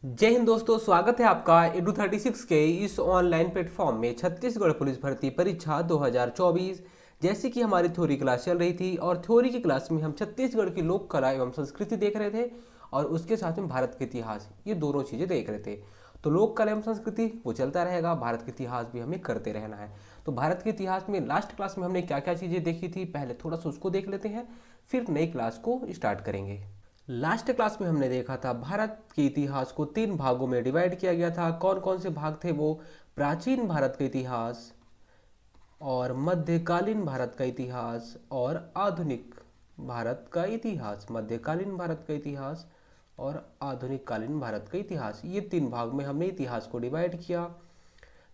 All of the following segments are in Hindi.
जय हिंद दोस्तों, स्वागत है आपका edu36 के इस ऑनलाइन प्लेटफॉर्म में। छत्तीसगढ़ पुलिस भर्ती परीक्षा 2024 जैसे कि हमारी थ्योरी क्लास चल रही थी और थ्योरी की क्लास में हम छत्तीसगढ़ की लोक कला एवं संस्कृति देख रहे थे और उसके साथ में भारत के इतिहास, ये दोनों चीज़ें देख रहे थे। तो लोक कला एवं संस्कृति वो चलता रहेगा, भारत के इतिहास भी हमें करते रहना है। तो भारत के इतिहास में लास्ट क्लास में हमने क्या क्या चीज़ें देखी थी, पहले थोड़ा सा उसको देख लेते हैं, फिर नई क्लास को स्टार्ट करेंगे। लास्ट क्लास में हमने देखा था भारत के इतिहास को तीन भागों में डिवाइड किया गया था। कौन कौन से भाग थे वो? प्राचीन भारत का इतिहास और मध्यकालीन भारत का इतिहास और आधुनिक भारत का इतिहास। मध्यकालीन भारत का इतिहास और आधुनिक कालीन भारत का इतिहास, ये तीन भाग में हमने इतिहास को डिवाइड किया।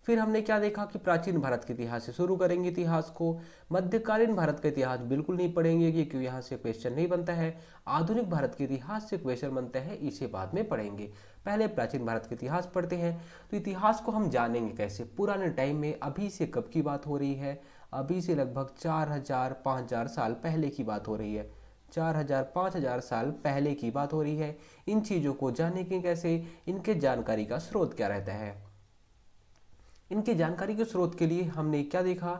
फिर हमने क्या देखा कि प्राचीन भारत के इतिहास से शुरू करेंगे इतिहास को। मध्यकालीन भारत का इतिहास बिल्कुल नहीं पढ़ेंगे क्योंकि यहाँ से क्वेश्चन नहीं बनता है। आधुनिक भारत के इतिहास से क्वेश्चन बनता है, इसे बाद में पढ़ेंगे। पहले प्राचीन भारत का इतिहास पढ़ते हैं। तो इतिहास को हम जानेंगे कैसे? पुराने टाइम में, अभी से कब की बात हो रही है? अभी से लगभग 4000-5000 साल पहले की बात हो रही है। 4000-5000 साल पहले की बात हो रही है। इन चीज़ों को जानेंगे कैसे? इनके जानकारी का स्रोत क्या रहता है? इनकी जानकारी के स्रोत के लिए हमने क्या देखा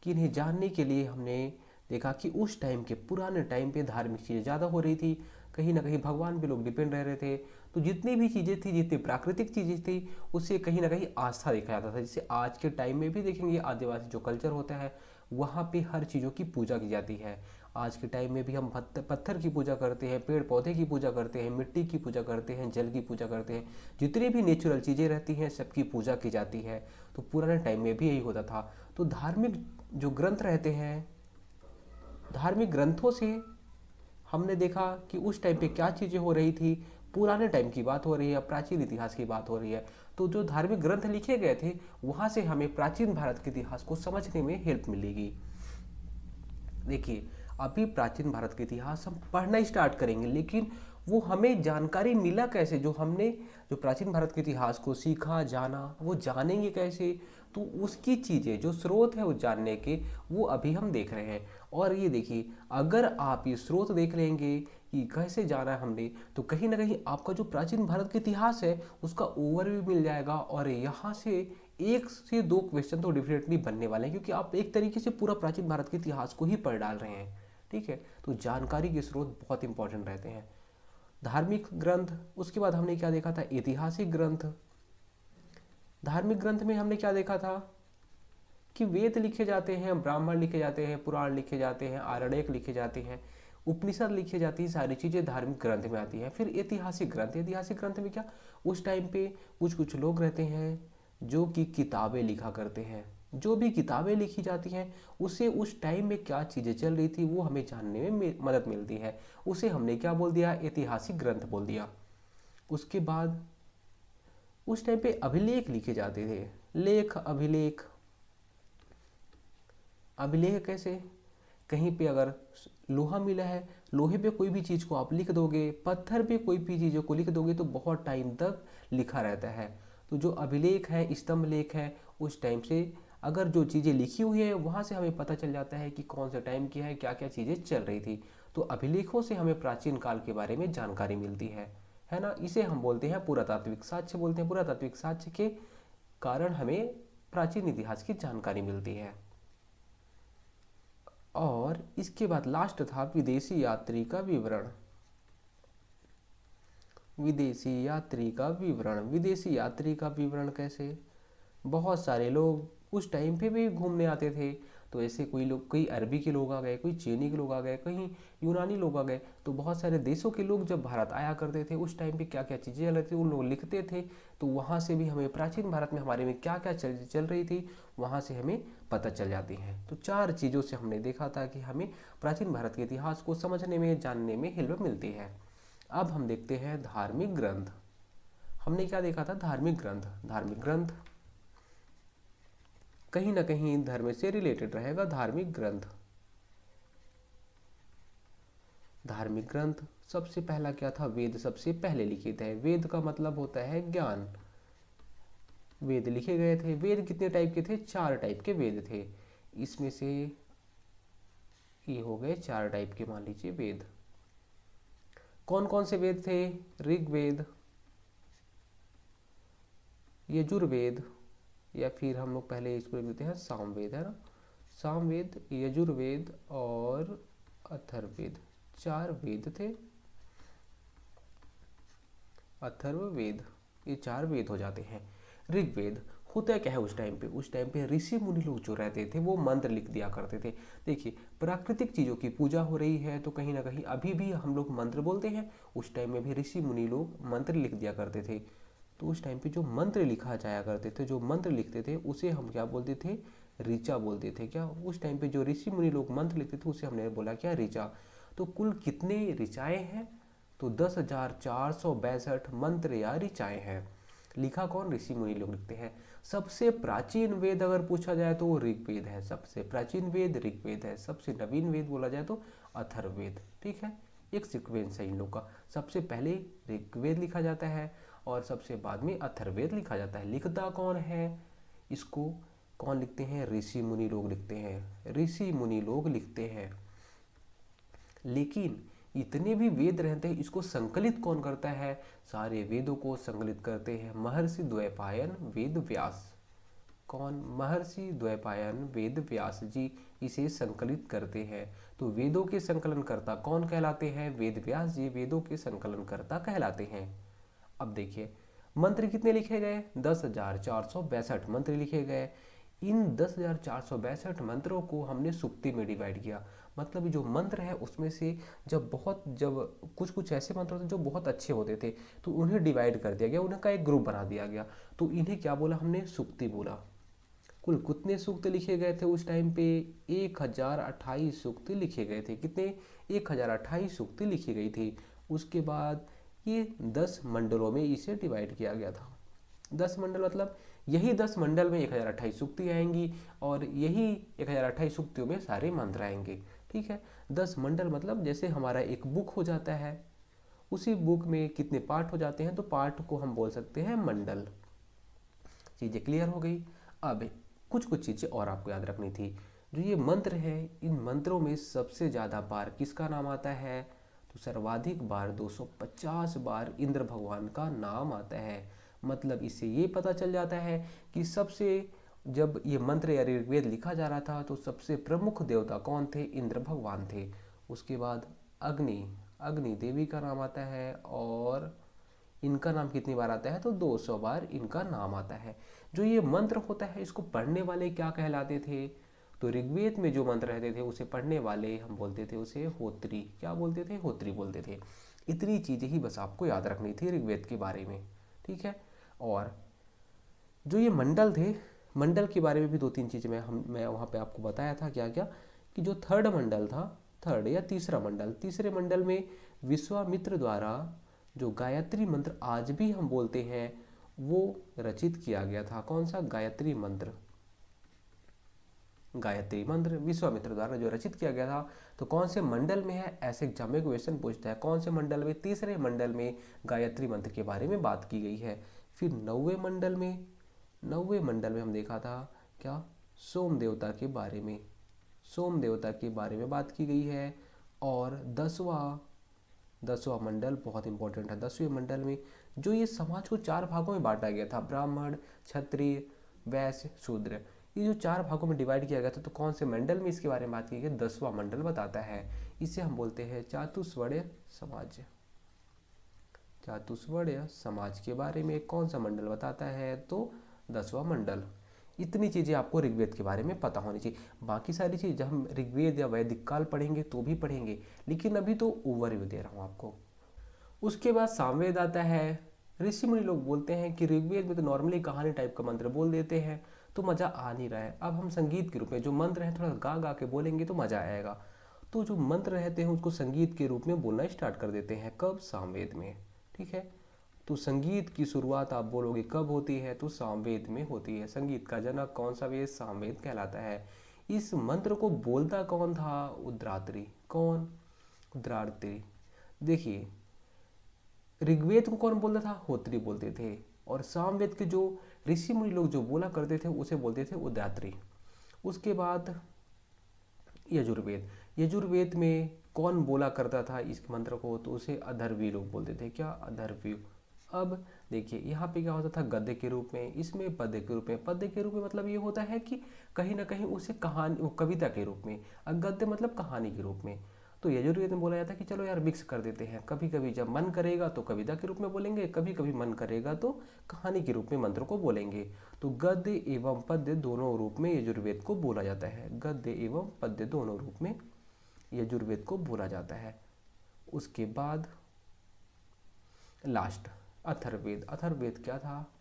कि इन्हें जानने के लिए हमने देखा कि उस टाइम के, पुराने टाइम पे धार्मिक चीज़ें ज़्यादा हो रही थी। कहीं ना कहीं भगवान पे लोग डिपेंड रह रहे थे। तो जितनी भी चीज़ें थी, जितनी प्राकृतिक चीज़ें थी, उससे कहीं ना कहीं आस्था देखा जाता था। जैसे आज के टाइम में भी देखेंगे, आदिवासी जो कल्चर होता है वहाँ पे हर चीज़ों की पूजा की जाती है। आज के टाइम में भी हम पत्थर की पूजा करते हैं, पेड़ पौधे की पूजा करते हैं, मिट्टी की पूजा करते हैं, जल की पूजा करते हैं। जितनी भी नेचुरल चीज़ें रहती हैं सबकी पूजा की जाती है। तो पुराने टाइम में भी यही होता था। तो धार्मिक जो ग्रंथ रहते हैं, धार्मिक ग्रंथों से हमने देखा कि उस टाइम पे क्या चीज़ें हो रही थी। पुराने टाइम की बात हो रही है, प्राचीन इतिहास की बात हो रही है। तो जो धार्मिक ग्रंथ लिखे गए थे वहाँ से हमें प्राचीन भारत के इतिहास को समझने में हेल्प मिलेगी। देखिए, अभी प्राचीन भारत का इतिहास हम पढ़ना स्टार्ट करेंगे, लेकिन वो हमें जानकारी मिला कैसे? जो प्राचीन भारत के इतिहास को सीखा, जाना, वो जानेंगे कैसे? तो उसकी चीज़ें, जो स्रोत है वो जानने के, वो अभी हम देख रहे हैं। और ये देखिए, अगर आप ये स्रोत देख लेंगे कि कैसे जाना है हमने, तो कहीं ना कहीं आपका जो प्राचीन भारत का इतिहास है उसका ओवरव्यू मिल जाएगा। और यहाँ से एक से दो क्वेश्चन तो डेफिनेटली बनने वाले हैं, क्योंकि आप एक तरीके से पूरा प्राचीन भारत के इतिहास को ही पढ़ डाल रहे हैं। ठीक है, तो जानकारी के स्रोत बहुत इंपॉर्टेंट रहते हैं। धार्मिक ग्रंथ, उसके बाद हमने क्या देखा था? ऐतिहासिक ग्रंथ। धार्मिक ग्रंथ में हमने क्या देखा था कि वेद लिखे जाते हैं, ब्राह्मण लिखे जाते हैं, पुराण लिखे जाते हैं, आरण्यक लिखे जाते हैं, उपनिषद लिखे जाती है, सारी चीज़ें धार्मिक ग्रंथ में आती हैं। फिर ऐतिहासिक ग्रंथ। ऐतिहासिक ग्रंथ में क्या, उस टाइम पे कुछ कुछ लोग रहते हैं जो कि किताबें लिखा करते हैं। जो भी किताबें लिखी जाती हैं उससे उस टाइम में क्या चीज़ें चल रही थी वो हमें जानने में मदद मिलती है। उसे हमने क्या बोल दिया? ऐतिहासिक ग्रंथ बोल दिया। उसके बाद उस टाइम पे अभिलेख लिखे जाते थे। लेख, अभिलेख। अभिलेख कैसे? कहीं पे अगर लोहा मिला है, लोहे पे कोई भी चीज़ को आप लिख दोगे, पत्थर पे कोई भी चीज़ों को लिख दोगे तो बहुत टाइम तक लिखा रहता है। तो जो अभिलेख है, स्तंभ लेख है, उस टाइम से अगर जो चीज़ें लिखी हुई है वहाँ से हमें पता चल जाता है कि कौन से टाइम की है, क्या क्या चीज़ें चल रही थी। तो अभिलेखों से हमें प्राचीन काल के बारे में जानकारी मिलती है ना। इसे हम बोलते हैं पुरातात्विक साक्ष्य बोलते हैं। पुरातात्विक साक्ष्य के कारण हमें प्राचीन इतिहास की जानकारी मिलती है। और इसके बाद लास्ट था विदेशी यात्री का विवरण। विदेशी यात्री का विवरण। विदेशी यात्री का विवरण कैसे? बहुत सारे लोग उस टाइम पे भी घूमने आते थे। तो ऐसे कोई लोग, कोई अरबी के लोग आ गए, कोई चीनी के लोग आ गए, कहीं यूनानी लोग आ गए। तो बहुत सारे देशों के लोग जब भारत आया करते थे उस टाइम पे क्या क्या चीज़ें चल रही थी उन लोग लिखते थे। तो वहाँ से भी हमें प्राचीन भारत में हमारे में क्या क्या चल रही थी वहाँ से हमें पता चल जाती है। तो चार चीज़ों से हमने देखा था कि हमें प्राचीन भारत के इतिहास को समझने में, जानने में हेल्प मिलती है। अब हम देखते हैं धार्मिक ग्रंथ। हमने क्या देखा था? धार्मिक ग्रंथ। धार्मिक ग्रंथ कहीं ना कहीं धर्म से रिलेटेड रहेगा। धार्मिक ग्रंथ, धार्मिक ग्रंथ सबसे पहला क्या था? वेद सबसे पहले लिखित है। वेद का मतलब होता है ज्ञान। वेद लिखे गए थे। वेद कितने टाइप के थे? चार टाइप के वेद थे। इसमें से ये हो गए चार टाइप के, मान लीजिए, वेद। कौन कौन से वेद थे? ऋग्वेद, यजुर्वेद, या फिर हम लोग पहले इसको लिख देते हैं सामवेद, है ना। सामवेद, यजुर्वेद और अथर्ववेद, 4 वेद थे। अथर्ववेद, ये 4 वेद हो जाते हैं। ऋग्वेद होता क्या है उस टाइम पे ऋषि मुनि लोग जो रहते थे वो मंत्र लिख दिया करते थे। देखिए, प्राकृतिक चीज़ों की पूजा हो रही है तो कहीं ना कहीं अभी भी हम लोग मंत्र बोलते हैं, उस टाइम में भी ऋषि मुनि लोग मंत्र लिख दिया करते थे। तो उस टाइम पे जो मंत्र लिखा जाया करते थे, जो मंत्र लिखते थे उसे हम क्या बोलते थे, ऋचा बोलते थे। क्या उस टाइम पे जो ऋषि मुनि लोग मंत्र लिखते थे उसे हमने बोला क्या, ऋचा। तो कुल कितने ऋचाएँ हैं, तो 10,462 मंत्र या ऋचाएँ हैं। लिखा कौन, ऋषि मुनि लोग लिखते हैं। सबसे प्राचीन वेद अगर पूछा जाए तो वो ऋग्वेद है, सबसे प्राचीन वेद ऋग्वेद है। सबसे नवीन वेद बोला जाए तो अथर्ववेद। ठीक है, एक सीक्वेंस है इन लोग का। सबसे पहले ऋग्वेद लिखा जाता है और सबसे बाद में अथर्ववेद लिखा जाता है। लिखता कौन है, इसको कौन लिखते हैं, ऋषि मुनि लोग लिखते हैं, ऋषि मुनि लोग लिखते हैं। लेकिन इतने भी वेद रहते हैं, इसको संकलित कौन करता है, सारे वेदों को संकलित करते हैं महर्षि द्वैपायन वेद व्यास। कौन, महर्षि द्वैपायन वेद व्यास जी इसे संकलित करते हैं। तो वेदों के संकलनकर्ता कौन कहलाते हैं, वेद व्यास जी वेदों के संकलनकर्ता कहलाते हैं। अब देखिए, मंत्र कितने लिखे गए, 10,462 मंत्र लिखे गए। इन 10,462 मंत्रों को हमने सुक्ति में डिवाइड किया। मतलब जो मंत्र है उसमें से जब कुछ कुछ ऐसे मंत्र होते हैं जो बहुत अच्छे होते थे तो उन्हें डिवाइड कर दिया गया, उनका एक ग्रुप बना दिया गया। तो इन्हें क्या बोला हमने, सुक्ति बोला। कुल कितने सूक्त लिखे गए थे उस टाइम पे, 1028 सूक्त लिखे गए थे। कितने, 1028 सूक्त लिखी गई थी। उसके बाद ये 10 मंडलों में इसे डिवाइड किया गया था। 10 मंडल मतलब यही 10 मंडल में 1028 सूक्ति आएंगी और यही 1028 सूक्तियों में सारे मंत्र आएंगे। ठीक है, 10 मंडल मतलब जैसे हमारा एक बुक हो जाता है, उसी बुक में कितने पार्ट हो जाते हैं तो पार्ट को हम बोल सकते हैं मंडल। चीज़ें क्लियर हो गई। अब कुछ कुछ चीज़ें और आपको याद रखनी थी। जो ये मंत्र है, इन मंत्रों में सबसे ज़्यादा बार किसका नाम आता है, तो सर्वाधिक बार 250 बार इंद्र भगवान का नाम आता है। मतलब इससे ये पता चल जाता है कि सबसे, जब ये मंत्र या ऋग्वेद लिखा जा रहा था तो सबसे प्रमुख देवता कौन थे, इंद्र भगवान थे। उसके बाद अग्नि, अग्नि देवी का नाम आता है और इनका नाम कितनी बार आता है, तो 200 बार इनका नाम आता है। जो ये मंत्र होता है इसको पढ़ने वाले क्या कहलाते थे, तो ऋग्वेद में जो मंत्र रहते थे उसे पढ़ने वाले हम बोलते थे उसे होत्री। क्या बोलते थे, होत्री बोलते थे। इतनी चीज़ें ही बस आपको याद रखनी थी ऋग्वेद के बारे में। ठीक है, और जो ये मंडल थे, मंडल के बारे में भी 2-3 चीज़ें मैं वहाँ पे आपको बताया था। क्या क्या, कि जो थर्ड मंडल था, थर्ड या तीसरा मंडल, तीसरे मंडल में विश्वामित्र द्वारा जो गायत्री मंत्र आज भी हम बोलते हैं वो रचित किया गया था। कौन सा, गायत्री मंत्र, गायत्री मंत्र विश्वामित्र द्वारा जो रचित किया गया था। तो कौन से मंडल में है, ऐसे एग्जाम में क्वेश्चन पूछता है, कौन से मंडल में, तीसरे मंडल में गायत्री मंत्र के बारे में बात की गई है। फिर 9वें मंडल में, 9वें मंडल में हम देखा था क्या, सोम देवता के बारे में, सोम देवता के बारे में बात की गई है। और 10वां मंडल बहुत इंपॉर्टेंट है। 10वें मंडल में जो ये समाज को 4 भागों में बांटा गया था, ब्राह्मण, क्षत्रिय, वैश्य, शूद्र, ये जो 4 भागों में डिवाइड किया गया था, तो कौन से मंडल में इसके बारे में बात की गई, 10वां मंडल बताता है। इसे हम बोलते हैं चातुर्वर्ण्य समाज। चातुर्वर्ण्य समाज के बारे में कौन सा मंडल बताता है, तो 10वां मंडल। इतनी चीज़ें आपको ऋग्वेद के बारे में पता होनी चाहिए। बाकी सारी चीज़ जब हम ऋग्वेद या वैदिक काल पढ़ेंगे तो भी पढ़ेंगे, लेकिन अभी तो ओवरव्यू दे रहा हूँ आपको। उसके बाद सामवेद आता है। ऋषि मुनि लोग बोलते हैं कि ऋग्वेद में तो नॉर्मली कहानी टाइप का मंत्र बोल देते हैं तो मज़ा आ नहीं रहा है, अब हम संगीत के रूप में जो मंत्र है थोड़ा गा गा के बोलेंगे तो मज़ा आएगा। तो जो मंत्र रहते हैं उसको संगीत के रूप में बोलना स्टार्ट कर देते हैं। कब, सामवेद में। ठीक है, तो संगीत की शुरुआत आप बोलोगे कब होती है, तो सामवेद में होती है। संगीत का जनक कौन सा वेद, सामवेद कहलाता है। इस मंत्र को बोलता कौन था, उद्रात्री। कौन, उद्रात्री। देखिए, ऋग्वेद को कौन बोलता था, होत्री बोलते थे, और सामवेद के जो ऋषि मुनि लोग जो बोला करते थे उसे बोलते थे उद्रात्री। उसके बाद यजुर्वेद, यजुर्वेद में कौन बोला करता था इस मंत्र को, तो उसे अधर्वी लोग बोलते थे। क्या, अधर्वी, अब देखिए यहाँ पे क्या होता था, गद्य के रूप में, इसमें पद्य के रूप में। पद्य के रूप में मतलब ये होता है कि कहीं ना कहीं उसे कहानी, कविता के रूप में, और गद्य मतलब कहानी के रूप में। तो यजुर्वेद में बोला जाता है कि चलो यार मिक्स कर देते हैं, कभी कभी जब मन करेगा तो कविता के रूप में बोलेंगे, कभी कभी मन करेगा तो कहानी के रूप में मंत्र को बोलेंगे। तो गद्य एवं पद्य दोनों रूप में यजुर्वेद को बोला जाता है, गद्य एवं पद्य दोनों रूप में यजुर्वेद को बोला जाता है। उसके बाद लास्ट अथर्ववेद। अथर्ववेद क्या था,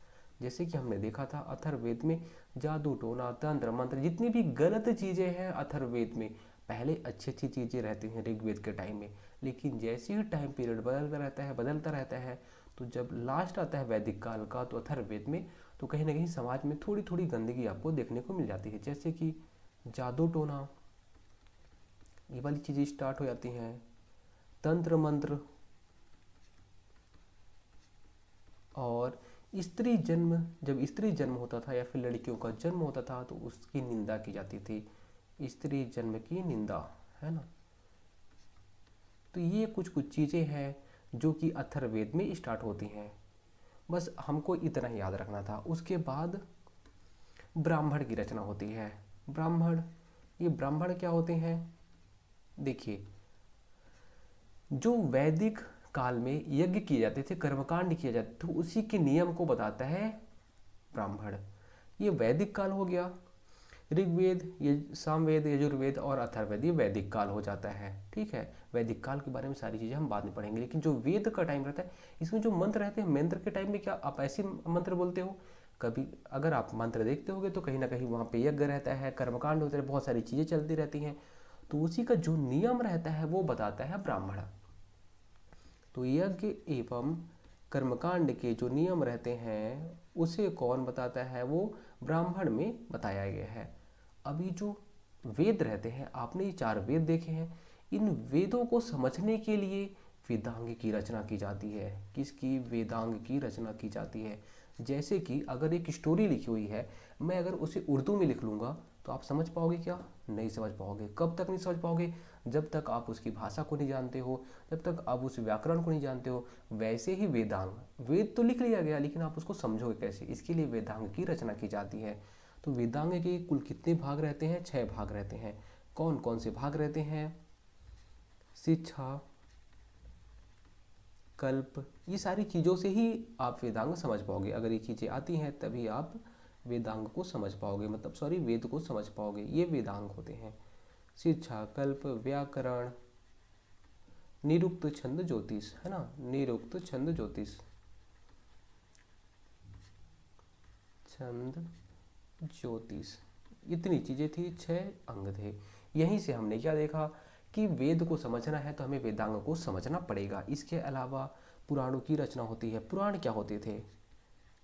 जैसे कि हमने देखा था अथर्ववेद में जादू टोना तंत्र मंत्र जितनी भी गलत चीज़ें हैं अथर्ववेद में, पहले अच्छी अच्छी चीज़ें रहती हैं ऋग्वेद के टाइम में, लेकिन जैसे ही टाइम पीरियड बदलता रहता है, तो जब लास्ट आता है वैदिक काल का, तो अथर्ववेद में तो कहीं ना कहीं समाज में थोड़ी थोड़ी गंदगी आपको देखने को मिल जाती है, जैसे कि जादू टोना, ये वाली चीज़ें स्टार्ट हो जाती हैं, तंत्र मंत्र, और स्त्री जन्म, जब स्त्री जन्म होता था या फिर लड़कियों का जन्म होता था तो उसकी निंदा की जाती थी, स्त्री जन्म की निंदा, है ना। तो ये कुछ कुछ चीज़ें हैं जो कि अथर्ववेद में स्टार्ट होती हैं, बस हमको इतना ही याद रखना था। उसके बाद ब्राह्मण की रचना होती है। ब्राह्मण, ये ब्राह्मण क्या होते हैं, देखिए जो वैदिक काल में यज्ञ किए जाते थे, कर्मकांड किए जाते थे, उसी के नियम को बताता है ब्राह्मण। ये वैदिक काल हो गया। ऋग्वेद, ये सामवेद, यजुर्वेद और अथर्ववेद ये वैदिक काल हो जाता है, ठीक है। वैदिक काल के बारे में सारी चीज़ें हम बाद में पढ़ेंगे, लेकिन जो वेद का टाइम रहता है इसमें जो मंत्र रहते हैं, मंत्र के टाइम में क्या आप ऐसे मंत्र बोलते हो, कभी अगर आप मंत्र देखते होगे तो कहीं ना कहीं वहाँ पे यज्ञ रहता है, कर्मकांड होते हैं, बहुत सारी चीज़ें चलती रहती हैं, तो उसी का जो नियम रहता है वो बताता है ब्राह्मण। तो यज्ञ एवं कर्मकांड के जो नियम रहते हैं उसे कौन बताता है, वो ब्राह्मण में बताया गया है। अभी जो वेद रहते हैं, आपने ये 4 वेद देखे हैं, इन वेदों को समझने के लिए वेदांग की रचना की जाती है। किसकी, वेदांग की रचना की जाती है। जैसे कि अगर एक स्टोरी लिखी हुई है, मैं अगर उसे उर्दू में लिख लूँगा तो आप समझ पाओगे क्या, नहीं समझ पाओगे। कब तक नहीं समझ पाओगे, जब तक आप उसकी भाषा को नहीं जानते हो, जब तक आप उस व्याकरण को नहीं जानते हो। वैसे ही वेदांग, वेद तो लिख लिया गया लेकिन आप उसको समझोगे कैसे, इसके लिए वेदांग की रचना की जाती है। तो वेदांग के कुल कितने भाग रहते हैं, 6 भाग रहते हैं। कौन कौन से भाग रहते हैं, शिक्षा, कल्प, ये सारी चीज़ों से ही आप वेदांग समझ पाओगे। अगर ये चीज़ें आती हैं तभी आप वेदांग को समझ पाओगे, मतलब सॉरी वेद को समझ पाओगे। ये वेदांग होते हैं, शिक्षा, कल्प, व्याकरण, निरुक्त, छंद, ज्योतिष, है ना, निरुक्त, छंद, ज्योतिष, छंद, ज्योतिष, इतनी चीज़ें थी, 6 अंग थे। यहीं से हमने क्या देखा कि वेद को समझना है तो हमें वेदांग को समझना पड़ेगा। इसके अलावा पुराणों की रचना होती है। पुराण क्या होते थे,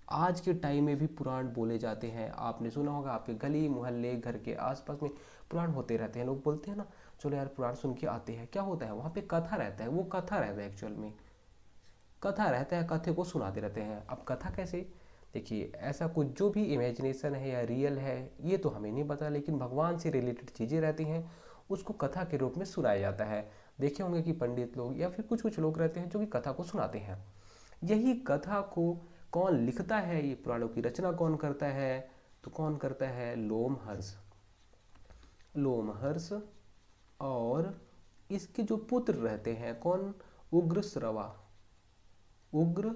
आज के टाइम में भी पुराण बोले जाते हैं। आपने सुना होगा, आपके गली मोहल्ले घर के आसपास में पुराण होते रहते हैं। लोग बोलते हैं ना, चलो यार पुराण सुन के आते हैं। क्या होता है वहाँ पे, कथा रहता है, वो कथा रहता है, एक्चुअल में कथा रहता है, कथे को सुनाते रहते हैं। अब कथा कैसे, देखिए ऐसा कुछ जो भी इमेजिनेशन है या रियल है ये तो हमें नहीं पता, लेकिन भगवान से रिलेटेड चीज़ें रहती हैं उसको कथा के रूप में सुनाया जाता है। देखे होंगे कि पंडित लोग या फिर कुछ कुछ लोग रहते हैं जो कि कथा को सुनाते हैं। यही कथा को कौन लिखता है, ये पुराणों की रचना कौन करता है, तो कौन करता है, लोमहर्ष। लोमहर्ष, और इसके जो पुत्र रहते हैं कौन, उग्रश्रवा। उग्र,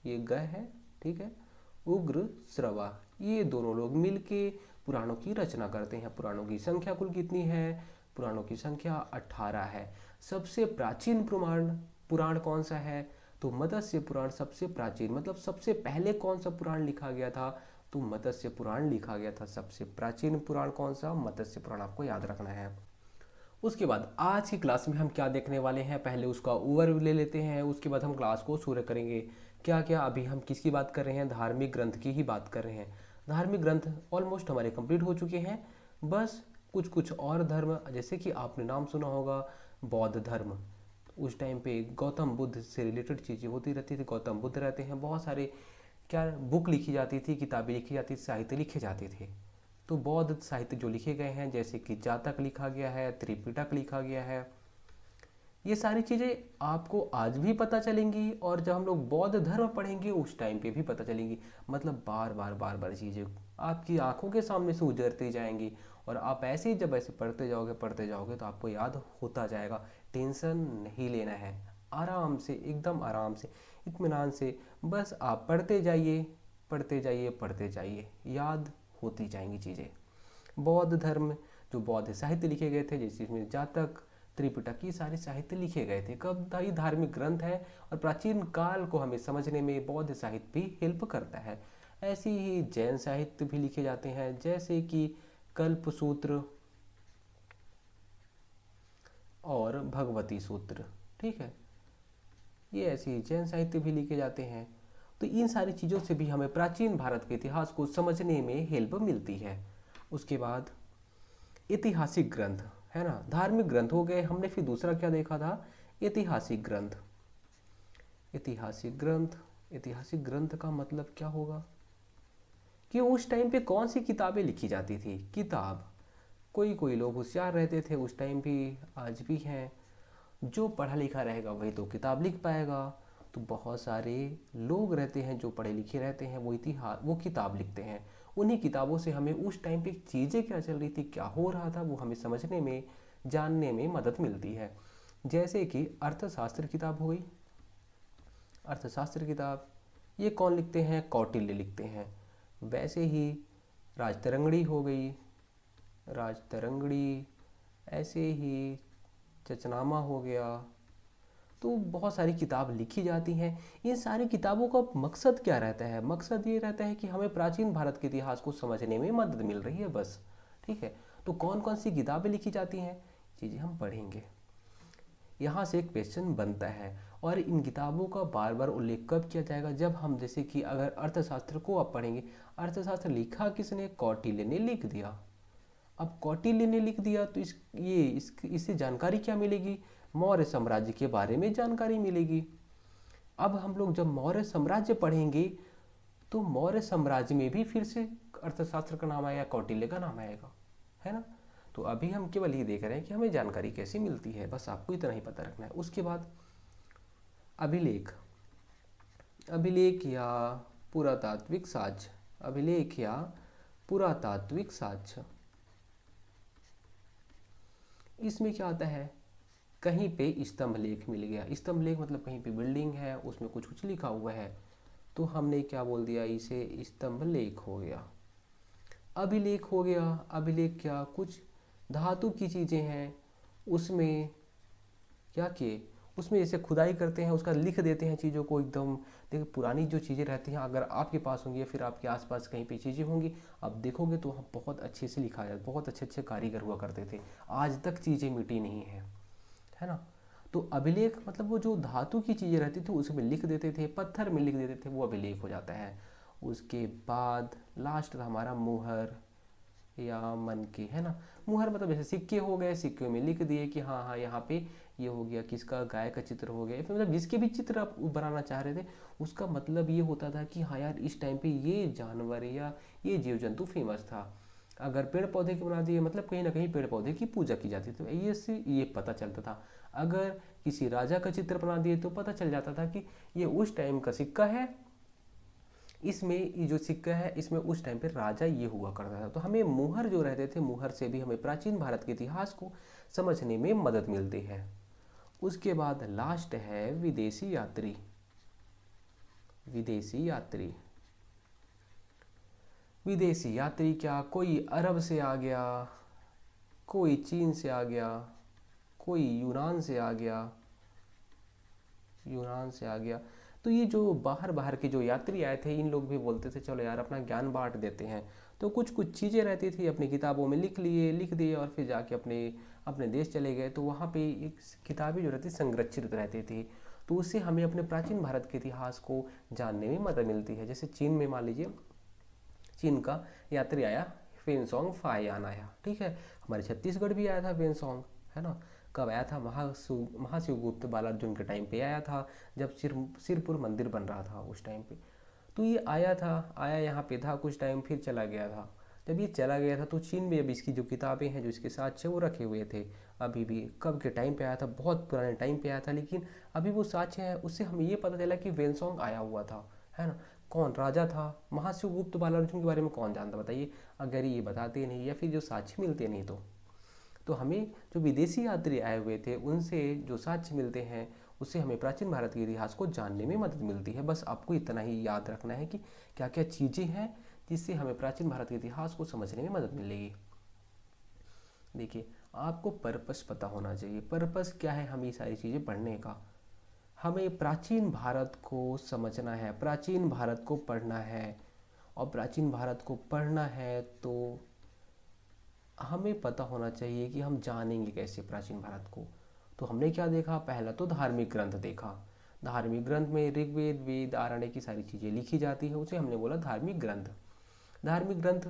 ये ग है, ठीक है, उग्र श्रवा, ये दोनों लोग मिलके पुराणों की रचना करते हैं। पुराणों की संख्या कुल कितनी है, पुराणों की संख्या 18 है। सबसे प्राचीन पुराण पुराण कौन सा है, तो मत्स्य पुराण सबसे प्राचीन, मतलब सबसे पहले कौन सा पुराण लिखा गया था, तो मत्स्य पुराण लिखा गया था। सबसे प्राचीन पुराण कौन सा, मत्स्य पुराण, आपको याद रखना है। उसके बाद आज की क्लास में हम क्या देखने वाले हैं, पहले उसका ओवरव्यू ले लेते हैं, उसके बाद हम क्लास को शुरू करेंगे। क्या क्या, अभी हम किसकी बात कर रहे हैं, धार्मिक ग्रंथ की ही बात कर रहे हैं। धार्मिक ग्रंथ ऑलमोस्ट हमारे कंप्लीट हो चुके हैं, बस कुछ कुछ और धर्म, जैसे कि आपने नाम सुना होगा बौद्ध धर्म। उस टाइम पे गौतम बुद्ध से रिलेटेड चीज़ें होती रहती थी। गौतम बुद्ध रहते हैं, बहुत सारे क्या बुक लिखी जाती थी, किताबें लिखी जाती थी, साहित्य लिखे जाते थे। तो बौद्ध साहित्य जो लिखे गए हैं, जैसे कि जातक लिखा गया है, त्रिपिटक लिखा गया है, ये सारी चीज़ें आपको आज भी पता चलेंगी और जब हम लोग बौद्ध धर्म पढ़ेंगे उस टाइम पे भी पता चलेंगी। मतलब बार बार चीज़ें आपकी आंखों के सामने से उजरती जाएंगी और आप ऐसे ही जब ऐसे पढ़ते जाओगे तो आपको याद होता जाएगा। टेंशन नहीं लेना है, आराम से, एकदम आराम से, इत्मीनान से बस आप पढ़ते जाइए, पढ़ते जाइए, पढ़ते जाइए, याद होती जाएंगी चीज़ें। बौद्ध धर्म, जो बौद्ध साहित्य लिखे गए थे, जैसे इसमें जातक, त्रिपिटक, ये सारे साहित्य लिखे गए थे। कब ये धार्मिक ग्रंथ है और प्राचीन काल को हमें समझने में बौद्ध साहित्य भी हेल्प करता है। ऐसे ही जैन साहित्य भी लिखे जाते हैं, जैसे कि कल्पसूत्र और भगवती सूत्र। ठीक है, ये ऐसे ही जैन साहित्य भी लिखे जाते हैं। तो इन सारी चीज़ों से भी हमें प्राचीन भारत के इतिहास को समझने में हेल्प मिलती है। उसके बाद ऐतिहासिक ग्रंथ, है ना, धार्मिक ग्रंथ हो गए। हमने फिर दूसरा क्या देखा था, ऐतिहासिक ग्रंथ। ऐतिहासिक ग्रंथ, ऐतिहासिक ग्रंथ का मतलब क्या होगा कि उस टाइम पे कौन सी किताबें लिखी जाती थी। किताब, कोई कोई लोग होशियार रहते थे उस टाइम भी, आज भी हैं। जो पढ़ा लिखा रहेगा वही तो किताब लिख पाएगा। तो बहुत सारे लोग रहते हैं जो पढ़े लिखे रहते हैं, वो किताब लिखते हैं। उन्हीं किताबों से हमें उस टाइम पे चीज़ें क्या चल रही थी, क्या हो रहा था, वो हमें समझने में, जानने में मदद मिलती है। जैसे कि अर्थशास्त्र किताब हो गई। अर्थशास्त्र किताब ये कौन लिखते हैं, कौटिल्य लिखते हैं। वैसे ही राजतरंगड़ी हो गई, राजतरंगड़ी, ऐसे ही चचनामा हो गया। तो बहुत सारी किताब लिखी जाती हैं। इन सारी किताबों का मकसद क्या रहता है, मकसद ये रहता है कि हमें प्राचीन भारत के इतिहास को समझने में मदद मिल रही है बस। ठीक है, तो कौन कौन सी किताबें लिखी जाती हैं, चीज़ें हम पढ़ेंगे। यहाँ से एक क्वेश्चन बनता है और इन किताबों का बार बार उल्लेख कब किया जाएगा, जब हम, जैसे कि अगर अर्थशास्त्र को आप पढ़ेंगे, अर्थशास्त्र लिखा किसने, कौटिल्य ने लिख दिया। अब कौटिल्य ने लिख दिया तो इससे जानकारी क्या मिलेगी, मौर्य साम्राज्य के बारे में जानकारी मिलेगी। अब हम लोग जब मौर्य साम्राज्य पढ़ेंगे तो मौर्य साम्राज्य में भी फिर से अर्थशास्त्र का नाम आएगा, कौटिल्य का नाम आएगा, है ना। तो अभी हम केवल ये देख रहे हैं कि हमें जानकारी कैसे मिलती है, बस आपको इतना ही पता रखना है। उसके बाद अभिलेख, अभिलेख या पुरातात्विक साक्ष्य, अभिलेख या पुरातात्विक साक्ष्य, इसमें क्या आता है, कहीं पे स्तंभ लेख मिल गया। स्तंभ लेख मतलब कहीं पे बिल्डिंग है, उसमें कुछ कुछ लिखा हुआ है, तो हमने क्या बोल दिया, इसे स्तंभ लेख हो गया। अभिलेख हो गया, अभिलेख क्या, कुछ धातु की चीज़ें हैं, उसमें क्या किए, उसमें जैसे खुदाई करते हैं, उसका लिख देते हैं चीज़ों को एकदम। देखिए पुरानी जो चीज़ें रहती हैं, अगर आपके पास होंगी या फिर आपके आसपास कहीं पे चीज़ें होंगी, आप देखोगे तो वहाँ बहुत अच्छे से लिखा है, बहुत अच्छे अच्छे कारीगर हुआ करते थे, आज तक चीज़ें मिटी नहीं है ना। तो अभिलेख मतलब वो जो धातु की चीज़ें रहती थी उसमें लिख देते थे, पत्थर में लिख देते थे, वो अभिलेख हो जाता है। उसके बाद लास्ट था हमारा मुहर या मन के, है ना। मुहर मतलब जैसे सिक्के हो गए, सिक्के में लिख दिए कि हाँ हाँ यहाँ पे ये हो गया, किसका, गाय का चित्र हो गया, फिर मतलब जिसके भी चित्र आप बनाना चाह रहे थे, उसका मतलब ये होता था कि हाँ यार इस टाइम पे ये जानवर या ये जीव जंतु फेमस था। अगर पेड़ पौधे के बना दिए मतलब कहीं ना कहीं पेड़ पौधे की पूजा की जाती थी, तो ये से ये पता चलता था। अगर किसी राजा का चित्र बना दिए तो पता चल जाता था कि ये उस टाइम का सिक्का है, इसमें ये जो सिक्का है इसमें उस टाइम पे राजा ये हुआ करता था। तो हमें मुहर जो रहते थे, मुहर से भी हमें प्राचीन भारत के इतिहास को समझने में मदद मिलती है। उसके बाद लास्ट है विदेशी यात्री, विदेशी यात्री। विदेशी यात्री क्या, कोई अरब से आ गया, कोई चीन से आ गया, कोई यूनान से आ गया, यूनान से आ गया। तो ये जो बाहर बाहर के जो यात्री आए थे, इन लोग भी बोलते थे चलो यार अपना ज्ञान बांट देते हैं। तो कुछ कुछ चीज़ें रहती थी अपनी किताबों में लिख लिए, लिख दिए और फिर जाके अपने अपने देश चले गए। तो वहाँ पे एक किताबें जो रहती संरक्षित रहती थी, तो उससे हमें अपने प्राचीन भारत के इतिहास को जानने में मदद मिलती है। जैसे चीन में मान लीजिए, चीन का यात्री आया, फेनसोंग फायान आया, ठीक है। हमारे छत्तीसगढ़ भी आया था फेनसोंग, है ना। कब आया था, महाशिवगुप्त बालार्जुन के टाइम पे आया था, जब सिरपुर मंदिर बन रहा था उस टाइम पे। तो ये आया था, आया यहाँ पे था कुछ टाइम, फिर चला गया था। जब ये चला गया था तो चीन में अब इसकी जो किताबें हैं, जो इसके साक्ष्य वो रखे हुए थे। अभी भी कब के टाइम पे आया था, बहुत पुराने टाइम पे आया था, लेकिन अभी वो साक्ष्य है, उससे हमें ये पता चला कि वेनसोंग आया हुआ था, है ना। कौन राजा था, महाशिवगुप्त बालार्जुन के बारे में कौन जानता बताइए, अगर ये बताते नहीं या फिर जो साक्ष्य मिलते नहीं तो हमें जो विदेशी यात्री आए हुए थे उनसे जो साक्ष्य मिलते हैं उससे हमें प्राचीन भारत के इतिहास को जानने में मदद मिलती है। बस आपको इतना ही याद रखना है कि क्या क्या चीज़ें हैं जिससे हमें प्राचीन भारत के इतिहास को समझने में मदद मिलेगी। देखिए, आपको पर्पस पता होना चाहिए। पर्पस क्या है हमें ये सारी चीज़ें पढ़ने का? हमें प्राचीन भारत को समझना है, प्राचीन भारत को पढ़ना है, और प्राचीन भारत को पढ़ना है तो हमें पता होना चाहिए कि हम जानेंगे कैसे प्राचीन भारत को। तो हमने क्या देखा, पहला तो धार्मिक ग्रंथ देखा। धार्मिक ग्रंथ में ऋग्वेद, वेद, आरण्य की सारी चीज़ें लिखी जाती है, उसे हमने बोला धार्मिक ग्रंथ। धार्मिक ग्रंथ,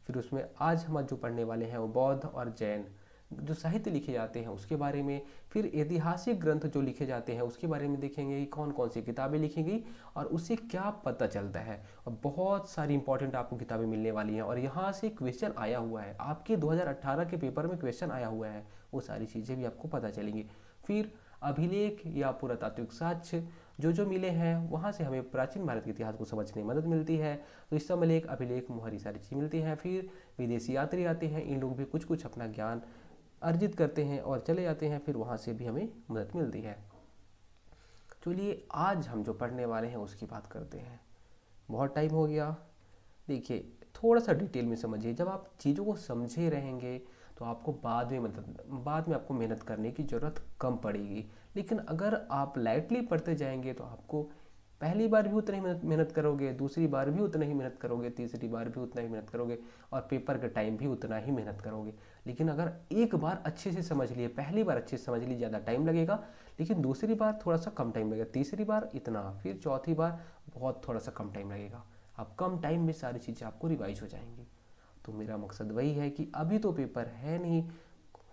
फिर उसमें आज हम जो पढ़ने वाले हैं वो बौद्ध और जैन जो साहित्य लिखे जाते हैं उसके बारे में। फिर ऐतिहासिक ग्रंथ जो लिखे जाते हैं उसके बारे में देखेंगे कि कौन कौन सी किताबें लिखी गई और उससे क्या पता चलता है। और बहुत सारी इंपॉर्टेंट आपको किताबें मिलने वाली हैं, और यहाँ से क्वेश्चन आया हुआ है, आपके 2018 के पेपर में क्वेश्चन आया हुआ है, वो सारी चीज़ें भी आपको पता चलेंगी। फिर अभिलेख या पुरातात्विक साक्ष्य जो मिले हैं वहाँ से हमें प्राचीन भारत के इतिहास को समझने में मदद मिलती है। तो इस समय अभिलेख, मुहर, सारी चीज़ मिलती हैं। फिर विदेशी यात्री आते हैं, इन लोग भी कुछ कुछ अपना ज्ञान अर्जित करते हैं और चले जाते हैं, फिर वहाँ से भी हमें मदद मिलती है। चलिए आज हम जो पढ़ने वाले हैं उसकी बात करते हैं। बहुत टाइम हो गया। देखिए, थोड़ा सा डिटेल में समझिए। जब आप चीज़ों को समझे रहेंगे तो आपको बाद में आपको मेहनत करने की ज़रूरत कम पड़ेगी। लेकिन अगर आप लाइटली पढ़ते जाएंगे तो आपको पहली बार भी उतना ही मेहनत करोगे, दूसरी बार भी उतना ही मेहनत करोगे, तीसरी बार भी उतना ही मेहनत करोगे, और पेपर के टाइम भी उतना ही मेहनत करोगे। लेकिन अगर एक बार अच्छे से समझ लिए, पहली बार अच्छे से समझ लिए, ज़्यादा टाइम लगेगा, लेकिन दूसरी बार थोड़ा सा कम टाइम लगेगा, तीसरी बार इतना, फिर चौथी बार बहुत थोड़ा सा कम टाइम लगेगा। अब कम टाइम में सारी चीज़ें आपको रिवाइज हो जाएंगी। तो मेरा मकसद वही है कि अभी तो पेपर है नहीं,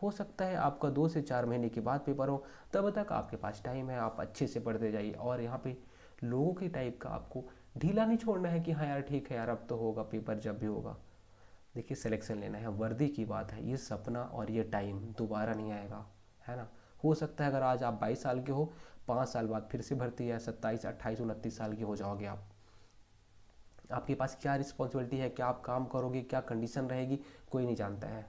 हो सकता है आपका 2 से 4 महीने के बाद पेपर हो, तब तक आपके पास टाइम है, आप अच्छे से पढ़ते जाइए। और यहाँ पे लोगों के टाइप का आपको ढीला नहीं छोड़ना है कि हाँ यार ठीक है यार अब तो होगा पेपर, जब भी होगा। देखिए, सिलेक्शन लेना है, वर्दी की बात है, ये सपना और ये टाइम दोबारा नहीं आएगा, है ना। हो सकता है अगर आज आप 22 साल के हो, 5 साल बाद फिर से भर्ती है, 27, 28, 29 साल के हो जाओगे आप। आपके पास क्या रिस्पॉन्सिबिलिटी है, क्या आप काम करोगे, क्या कंडीशन रहेगी, कोई नहीं जानता है।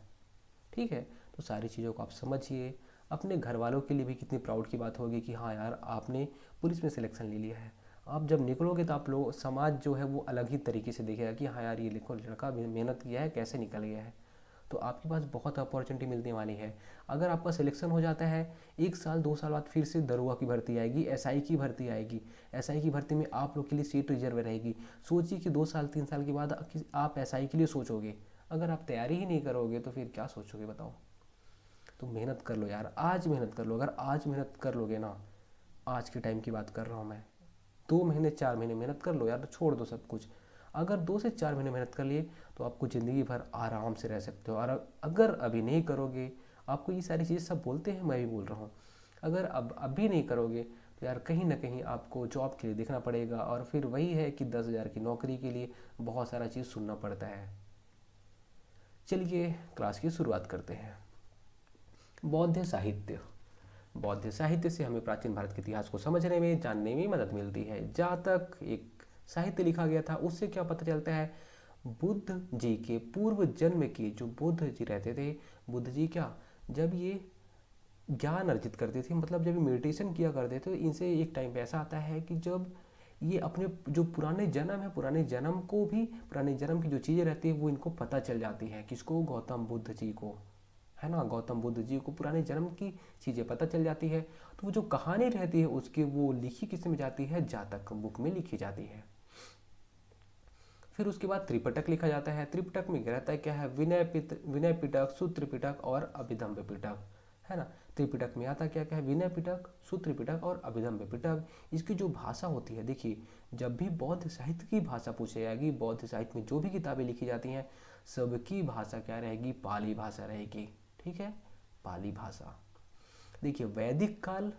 ठीक है, तो सारी चीज़ों को आप समझिए। अपने घर वालों के लिए भी कितनी प्राउड की बात होगी कि हाँ यार आपने पुलिस में सिलेक्शन ले लिया है। आप जब निकलोगे तो आप लोग, समाज जो है वो अलग ही तरीके से देखेगा कि हाँ यार ये देखो लड़का मेहनत किया है, कैसे निकल गया है। तो आपके पास बहुत अपॉर्चुनिटी मिलने वाली है। अगर आपका सिलेक्शन हो जाता है, 1 साल 2 साल बाद फिर से दरोगा की भर्ती आएगी, एसआई की भर्ती आएगी। एसआई की भर्ती में आप लोग के लिए सीट रिजर्व रहेगी। सोचिए कि 2 साल 3 साल के बाद आप एसआई के लिए सोचोगे। अगर आप तैयारी ही नहीं करोगे तो फिर क्या सोचोगे बताओ। तो मेहनत कर लो यार, आज मेहनत कर लो। अगर आज मेहनत कर लोगे ना, आज के टाइम की बात कर रहा हूँ मैं, 2 महीने 4 महीने मेहनत कर लो यार, छोड़ दो सब कुछ। अगर 2 से 4 महीने मेहनत कर लिए तो आपको ज़िंदगी भर आराम से रह सकते हो। और अगर अभी नहीं करोगे, आपको ये सारी चीज़ें सब बोलते हैं, मैं भी बोल रहा हूँ, अगर अब अभी नहीं करोगे तो यार कहीं ना कहीं आपको जॉब के लिए देखना पड़ेगा, और फिर वही है कि 10,000 की नौकरी के लिए बहुत सारा चीज़ सुनना पड़ता है। चलिए क्लास की शुरुआत करते हैं। बौद्ध साहित्य। बौद्ध साहित्य से हमें प्राचीन भारत के इतिहास को समझने में, जानने में मदद मिलती है। जहाँ तक एक साहित्य लिखा गया था उससे क्या पता चलता है, बुद्ध जी के पूर्व जन्म के जो बुद्ध जी रहते थे, बुद्ध जी क्या, जब ये ज्ञान अर्जित करते थे, मतलब जब ये मेडिटेशन किया करते थे, इनसे एक टाइम पे ऐसा आता है कि जब ये अपने जो पुराने जन्म है, पुराने जन्म को भी, पुराने जन्म की जो चीज़ें रहती है वो इनको पता चल जाती है। किसको? गौतम बुद्ध जी को, है ना। गौतम बुद्ध जी को पुराने जन्म की चीज़ें पता चल जाती है। तो वो जो कहानी रहती है उसकी वो लिखी किस में जाती है? जातक बुक में लिखी जाती है। फिर उसके बाद त्रिपिटक लिखा जाता है। त्रिपिटक में रहता है क्या है? विनय पिटक, सूत्र पिटक और अभिधम्म पिटक, है ना। त्रिपिटक में आता क्या क्या है? विनय पिटक, सूत्र पिटक और अभिधम्म पिटक। इसकी जो भाषा होती है, देखिए जब भी बौद्ध साहित्य की भाषा पूछी जाएगी, बौद्ध साहित्य में जो भी किताबें लिखी जाती हैं सबकी भाषा क्या रहेगी? पाली भाषा रहेगी। ठीक है, पाली भाषा। देखिए वैदिक काल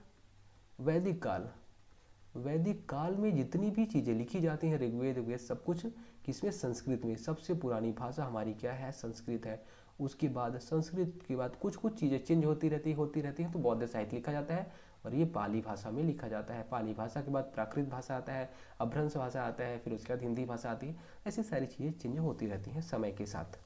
वैदिक काल में जितनी भी चीज़ें लिखी जाती हैं, ऋग्वेद, वेद, सब कुछ किसमें? संस्कृत में। सबसे पुरानी भाषा हमारी क्या है? संस्कृत है। उसके बाद संस्कृत के बाद कुछ कुछ चीज़ें चेंज होती रहती हैं, तो बौद्ध साहित्य लिखा जाता है और ये पाली भाषा में लिखा जाता है। पाली भाषा के बाद प्राकृत भाषा आता है, अभ्रंश भाषा आता है, फिर उसके बाद हिंदी भाषा आती है। ऐसी सारी चीज़ें चेंज होती रहती हैं समय के साथ।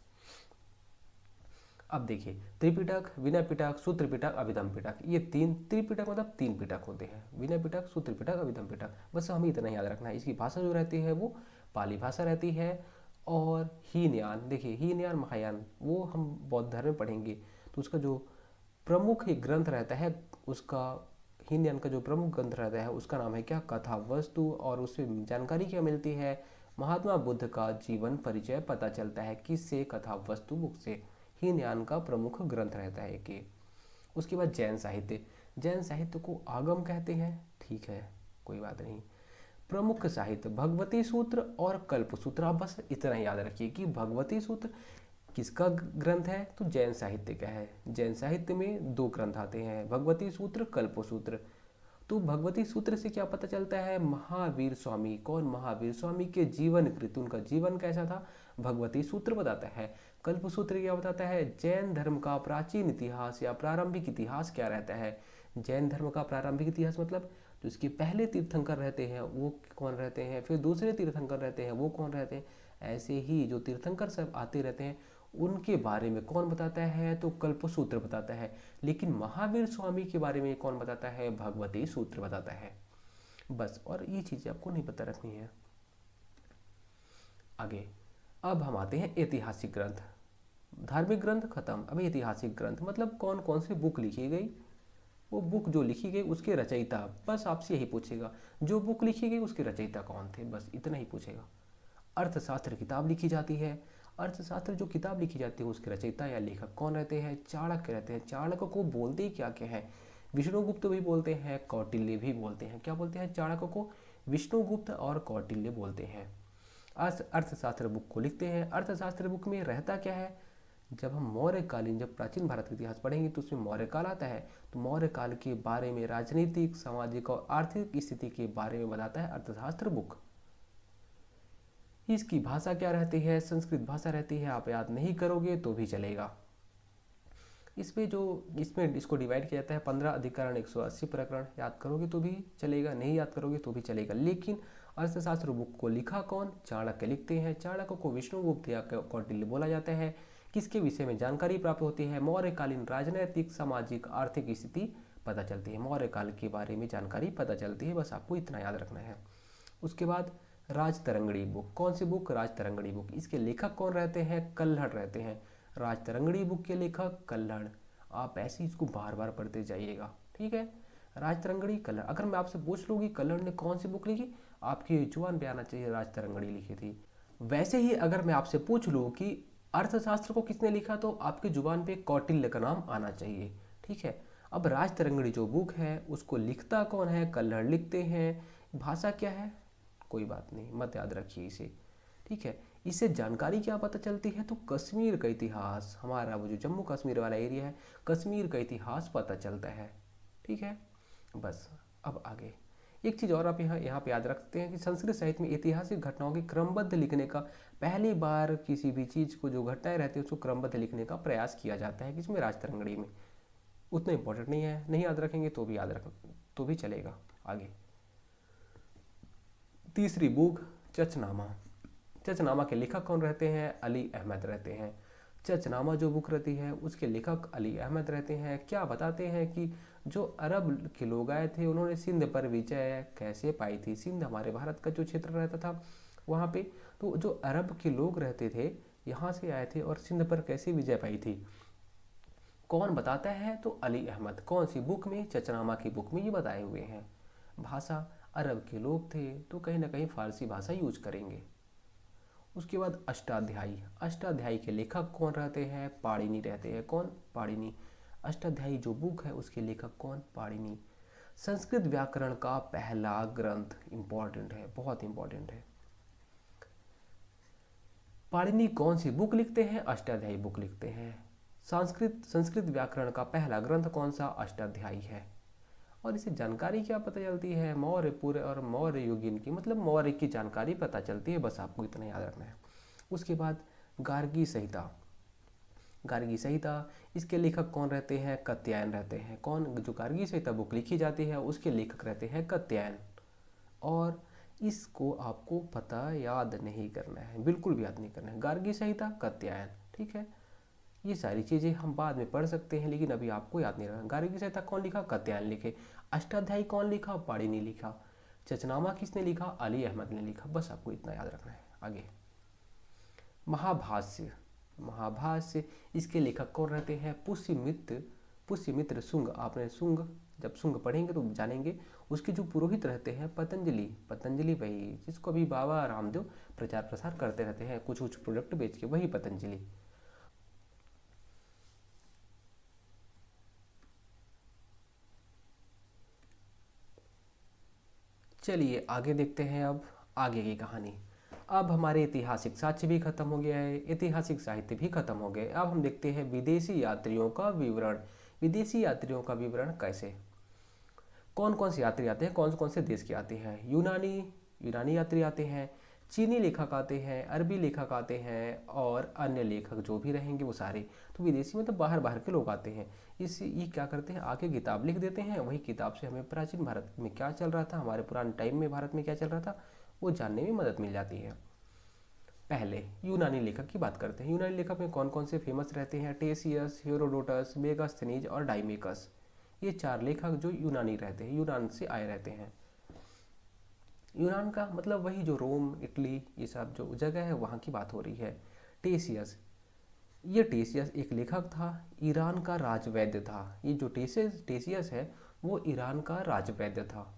अब देखिए, त्रिपिटक, विनय पिटक, सूत्र पिटक, अभिधम पिटक, ये तीन, त्रिपिटक मतलब तीन पिटक होते हैं, विनय पिटक, सूत्र पिटक, अभिधम पिटक। बस हमें इतना याद रखना है। इसकी भाषा जो रहती है वो पाली भाषा रहती है। और हीनयान, देखिए हीनयान महायान वो हम बौद्ध धर्म में पढ़ेंगे, तो उसका जो प्रमुख एक ग्रंथ रहता है, उसका हीनयान का जो प्रमुख ग्रंथ रहता है उसका नाम है क्या, कथा वस्तु। और उसमें जानकारी क्या मिलती है, महात्मा बुद्ध का जीवन परिचय पता चलता है। किससे, कथा वस्तु बुक से। हीनयान का प्रमुख ग्रंथ रहता है कि। उसके बाद जैन साहित्य, जैन साहित्य को आगम कहते हैं, ठीक है, कोई बात नहीं। प्रमुख साहित्य भगवती सूत्र और कल्प सूत्र। आप बस इतना याद रखिए कि भगवती सूत्र किसका ग्रंथ है, तो जैन साहित्य का है। जैन साहित्य में दो ग्रंथ आते हैं, भगवती सूत्र, कल्प सूत्र। तो भगवती सूत्र से क्या पता चलता है, महावीर स्वामी, कौन, महावीर स्वामी के जीवन कृत, उनका जीवन कैसा था, भगवती सूत्र बताता है। कल्प सूत्र क्या बताता है, जैन धर्म का प्राचीन इतिहास या प्रारंभिक इतिहास क्या रहता है। जैन धर्म का प्रारंभिक इतिहास मतलब जो इसके पहले तीर्थंकर रहते हैं वो कौन रहते हैं, फिर दूसरे तीर्थंकर रहते हैं वो कौन रहते हैं, ऐसे ही जो तीर्थंकर सब आते रहते हैं उनके बारे में कौन बताता है, तो कल्पसूत्र बताता है। लेकिन महावीर स्वामी के बारे में कौन बताता है, भगवती सूत्र बताता है। बस, और ये चीज़ें आपको नहीं पता रखनी है। आगे अब हम आते हैं ऐतिहासिक ग्रंथ। धार्मिक ग्रंथ खत्म, अब ऐतिहासिक ग्रंथ मतलब कौन कौन सी बुक लिखी गई, वो बुक जो लिखी गई उसके रचयिता, बस आपसे यही पूछेगा, जो बुक लिखी गई उसके रचयिता कौन थे, बस इतना ही पूछेगा। अर्थशास्त्र किताब लिखी जाती है, अर्थशास्त्र जो किताब लिखी जाती है उसके रचयिता या लेखक कौन रहते हैं, चाणक्य रहते हैं। चाणक्य को बोलते क्या क्या है, विष्णुगुप्त भी बोलते हैं, कौटिल्य भी बोलते हैं। क्या बोलते हैं, चाणक्य को विष्णुगुप्त और कौटिल्य बोलते हैं। अर्थशास्त्र बुक को लिखते हैं। अर्थशास्त्र बुक में रहता क्या है, जब हम मौर्यकालीन, जब प्राचीन भारत का इतिहास पढ़ेंगे तो उसमें मौर्य काल आता है, तो मौर्य काल के बारे में राजनीतिक, सामाजिक और आर्थिक स्थिति के बारे में बताता है अर्थशास्त्र बुक। इसकी भाषा क्या रहती है, संस्कृत भाषा रहती है। आप याद नहीं करोगे तो भी चलेगा। इसमें इसको डिवाइड किया जाता है 15 अधिकरण, 180 प्रकरण। याद करोगे तो भी चलेगा, नहीं याद करोगे तो भी चलेगा। लेकिन अर्थशास्त्र बुक को लिखा कौन, चाणक्य लिखते हैं। चाणक्य को विष्णुगुप्त या कौटिल्य बोला जाता है। किसके विषय में जानकारी प्राप्त होती है, मौर्यकालीन राजनैतिक, सामाजिक, आर्थिक स्थिति पता चलती है, मौर्य काल के बारे में जानकारी पता चलती है। बस आपको इतना याद रखना है। उसके बाद राजतरंगिणी बुक, कौन सी बुक, राजतरंगिणी बुक। इसके लेखक कौन रहते हैं, कल्हड़ रहते हैं। राजतरंगिणी बुक के लेखक कल्हड़। आप ऐसे इसको बार बार पढ़ते जाइएगा, ठीक है। राजतरंगिणी, कल्हड़। अगर मैं आपसे पूछ लूँ कि कल्हड़ ने कौन सी बुक लिखी, आपकी जुबान पे आना चाहिए राजतरंगिणी लिखी थी। वैसे ही अगर मैं आपसे पूछ लूँ कि अर्थशास्त्र को किसने लिखा, तो आपकी जुबान पे कौटिल्य का नाम आना चाहिए, ठीक है। अब राजतरंगिणी जो बुक है उसको लिखता कौन है, कल्हड़ लिखते हैं। भाषा क्या है, कोई बात नहीं, मत याद रखिए इसे, ठीक है। इससे जानकारी क्या पता चलती है, तो कश्मीर का इतिहास, हमारा वो जो जम्मू कश्मीर वाला एरिया है, कश्मीर का इतिहास पता चलता है, ठीक है। बस, अब आगे एक चीज़ और आप यहाँ पे याद रखते हैं कि संस्कृत साहित्य में ऐतिहासिक घटनाओं के क्रमबद्ध लिखने का, पहली बार किसी भी चीज़ को जो घटनाएं रहती है उसको क्रमबद्ध लिखने का प्रयास किया जाता है, किसमें, राजतरंगिणी में। उतना इंपॉर्टेंट नहीं है, नहीं याद रखेंगे तो भी याद रख तो भी चलेगा। आगे तीसरी बुक चचनामा। चचनामा के लेखक कौन रहते हैं, अली अहमद रहते हैं। चचनामा जो बुक रहती है उसके लेखक अली अहमद रहते हैं। क्या बताते हैं कि जो अरब के लोग आए थे उन्होंने सिंध पर विजय कैसे पाई थी। सिंध हमारे भारत का जो क्षेत्र रहता था वहाँ पे, तो जो अरब के लोग रहते थे यहाँ से आए थे और सिंध पर कैसे विजय पाई थी, कौन बताता है, तो अली अहमद। कौन सी बुक में, चचनामा की बुक में ये बताए हुए हैं। भाषा, अरब के लोग थे तो कहीं ना कहीं फारसी भाषा यूज करेंगे। उसके बाद अष्टाध्यायी। अष्टाध्यायी के लेखक कौन रहते हैं, पाणिनि रहते हैं। कौन, पाणिनि। अष्टाध्यायी जो बुक है उसके लेखक कौन, पाणिनि। संस्कृत व्याकरण का पहला ग्रंथ, इंपॉर्टेंट है, बहुत इंपॉर्टेंट है। पाणिनि कौन सी बुक लिखते हैं, अष्टाध्यायी बुक लिखते हैं। संस्कृत व्याकरण का पहला ग्रंथ कौन सा, अष्टाध्यायी है। और इससे जानकारी क्या पता चलती है, मौर्य पूरे और मौर्य युगीन की, मतलब मौर्य की जानकारी पता चलती है। बस आपको इतना याद रखना है। उसके बाद गार्गी संहिता। गार्गी संहिता, इसके लेखक कौन रहते हैं? कात्यायन रहते हैं। कौन? जो गार्गी संहिता बुक लिखी जाती है उसके लेखक रहते हैं कात्यायन। और इसको आपको पता याद नहीं करना है, बिल्कुल भी याद नहीं करना है। गार्गी संहिता, कात्यायन, ठीक है। ये सारी चीज़ें हम बाद में पढ़ सकते हैं, लेकिन अभी आपको याद नहीं रखना। गार्गी संहिता कौन लिखा? कात्यायन लिखे। अष्टाध्यायी कौन लिखा? पाणिनि लिखा। चचनामा किसने लिखा? अली अहमद ने लिखा। बस आपको इतना याद रखना है। आगे महाभाष्य, महाभाष्य इसके लेखक कौन रहते हैं? पुष्यमित्र, पुष्यमित्र शुंग। आपने शुंग, जब शुंग पढ़ेंगे तो जानेंगे। उसके जो पुरोहित रहते हैं पतंजलि, पतंजलि वही जिसको अभी बाबा रामदेव प्रचार प्रसार करते रहते हैं कुछ कुछ प्रोडक्ट बेच के, वही पतंजलि। चलिए आगे देखते हैं अब आगे की कहानी। अब हमारे ऐतिहासिक साक्ष्य भी खत्म हो गया है, ऐतिहासिक साहित्य भी खत्म हो गए। अब हम देखते हैं विदेशी यात्रियों का विवरण। विदेशी यात्रियों का विवरण कैसे? कौन कौन से यात्री आते हैं, कौन कौन से देश के आते हैं? यूनानी, यूनानी यात्री आते हैं, चीनी लेखक आते हैं, अरबी लेखक आते हैं, और अन्य लेखक जो भी रहेंगे वो सारे। तो विदेशी मतलब बाहर बाहर के लोग आते हैं। ये क्या करते हैं? आके किताब लिख देते हैं, वही किताब से हमें प्राचीन भारत में क्या चल रहा था, हमारे पुराने टाइम में भारत में क्या चल रहा था, वो जानने में मदद मिल जाती है। पहले यूनानी लेखक की बात करते हैं। यूनानी लेखक में कौन कौन से फेमस रहते हैं? टेसियस, हेरोडोटस, मेगास्थनीज और डाइमेकस। ये चार लेखक जो यूनानी रहते हैं, यूनान से आए रहते हैं। यूनान का मतलब वही जो रोम, इटली, ये सब जो जगह है वहाँ की बात हो रही है। टेसियस, ये टेसियस एक लेखक था, ईरान का राजवैद्य था। ये जो टेसियस है वो ईरान का राजवैद्य था।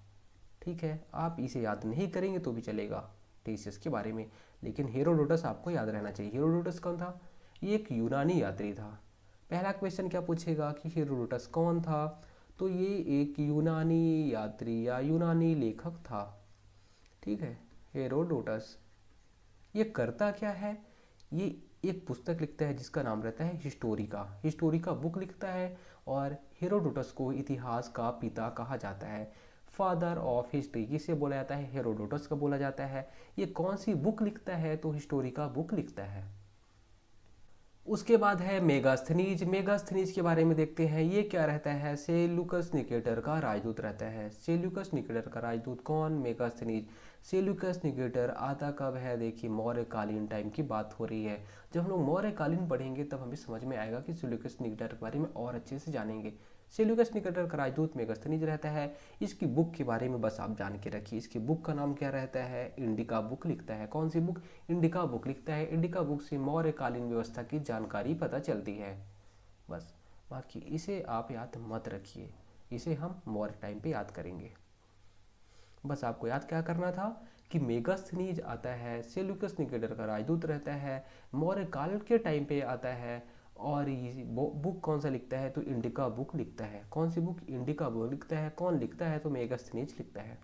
ठीक है, आप इसे याद नहीं करेंगे तो भी चलेगा टेसियस के बारे में, लेकिन हेरोडोटस आपको याद रहना चाहिए। हेरोडोटस कौन था? ये एक यूनानी यात्री था। पहला क्वेश्चन क्या पूछेगा कि हेरोडोटस कौन था? तो ये एक यूनानी यात्री या यूनानी लेखक था। ठीक है, हेरोडोटस ये करता क्या है? ये एक पुस्तक लिखता है जिसका नाम रहता है हिस्टोरिका। हिस्टोरिका बुक लिखता है, और हेरोडोटस को इतिहास का पिता कहा जाता है, फादर ऑफ हिस्ट्री किसे बोला जाता है? हेरोडोटस का बोला जाता है। ये कौन सी बुक लिखता है? तो हिस्टोरिका बुक लिखता है। उसके बाद है मेगास्थनीज। मेगास्थनीज के बारे में देखते हैं। ये क्या रहता है? सेल्यूकस निकेटर का राजदूत रहता है। सेल्यूकस निकेटर का राजदूत कौन? मेगास्थनीज। सेल्यूकस निकेटर आता कब है? देखिए मौर्यकालीन टाइम की बात हो रही है। जब हम लोग मौर्यकालीन पढ़ेंगे तब हमें समझ में आएगा कि सेल्यूकस निकेटर के बारे में और अच्छे से जानेंगे। सेल्यूकस निकेटर का राजदूत मेगास्थनीज रहता है। इसकी बुक के बारे में बस आप जान के रखिए। इसकी बुक का नाम क्या रहता है? इंडिका बुक लिखता है। कौन सी बुक? इंडिका बुक लिखता है। इंडिका बुक से मौर्यकालीन व्यवस्था की जानकारी पता चलती है। बस, बाकी इसे आप याद मत रखिए, इसे हम मौर्य टाइम पे याद करेंगे। बस आपको याद क्या करना था कि मेगास्थनीज आता है, सेल्यूकस निकेटर का राजदूत रहता है, मौर्य काल के टाइम पे आता है, और ये बुक कौन सा लिखता है? तो इंडिका बुक लिखता है। कौन सी बुक? इंडिका बुक लिखता है। कौन लिखता है? तो मेगास्थनीज लिखता है।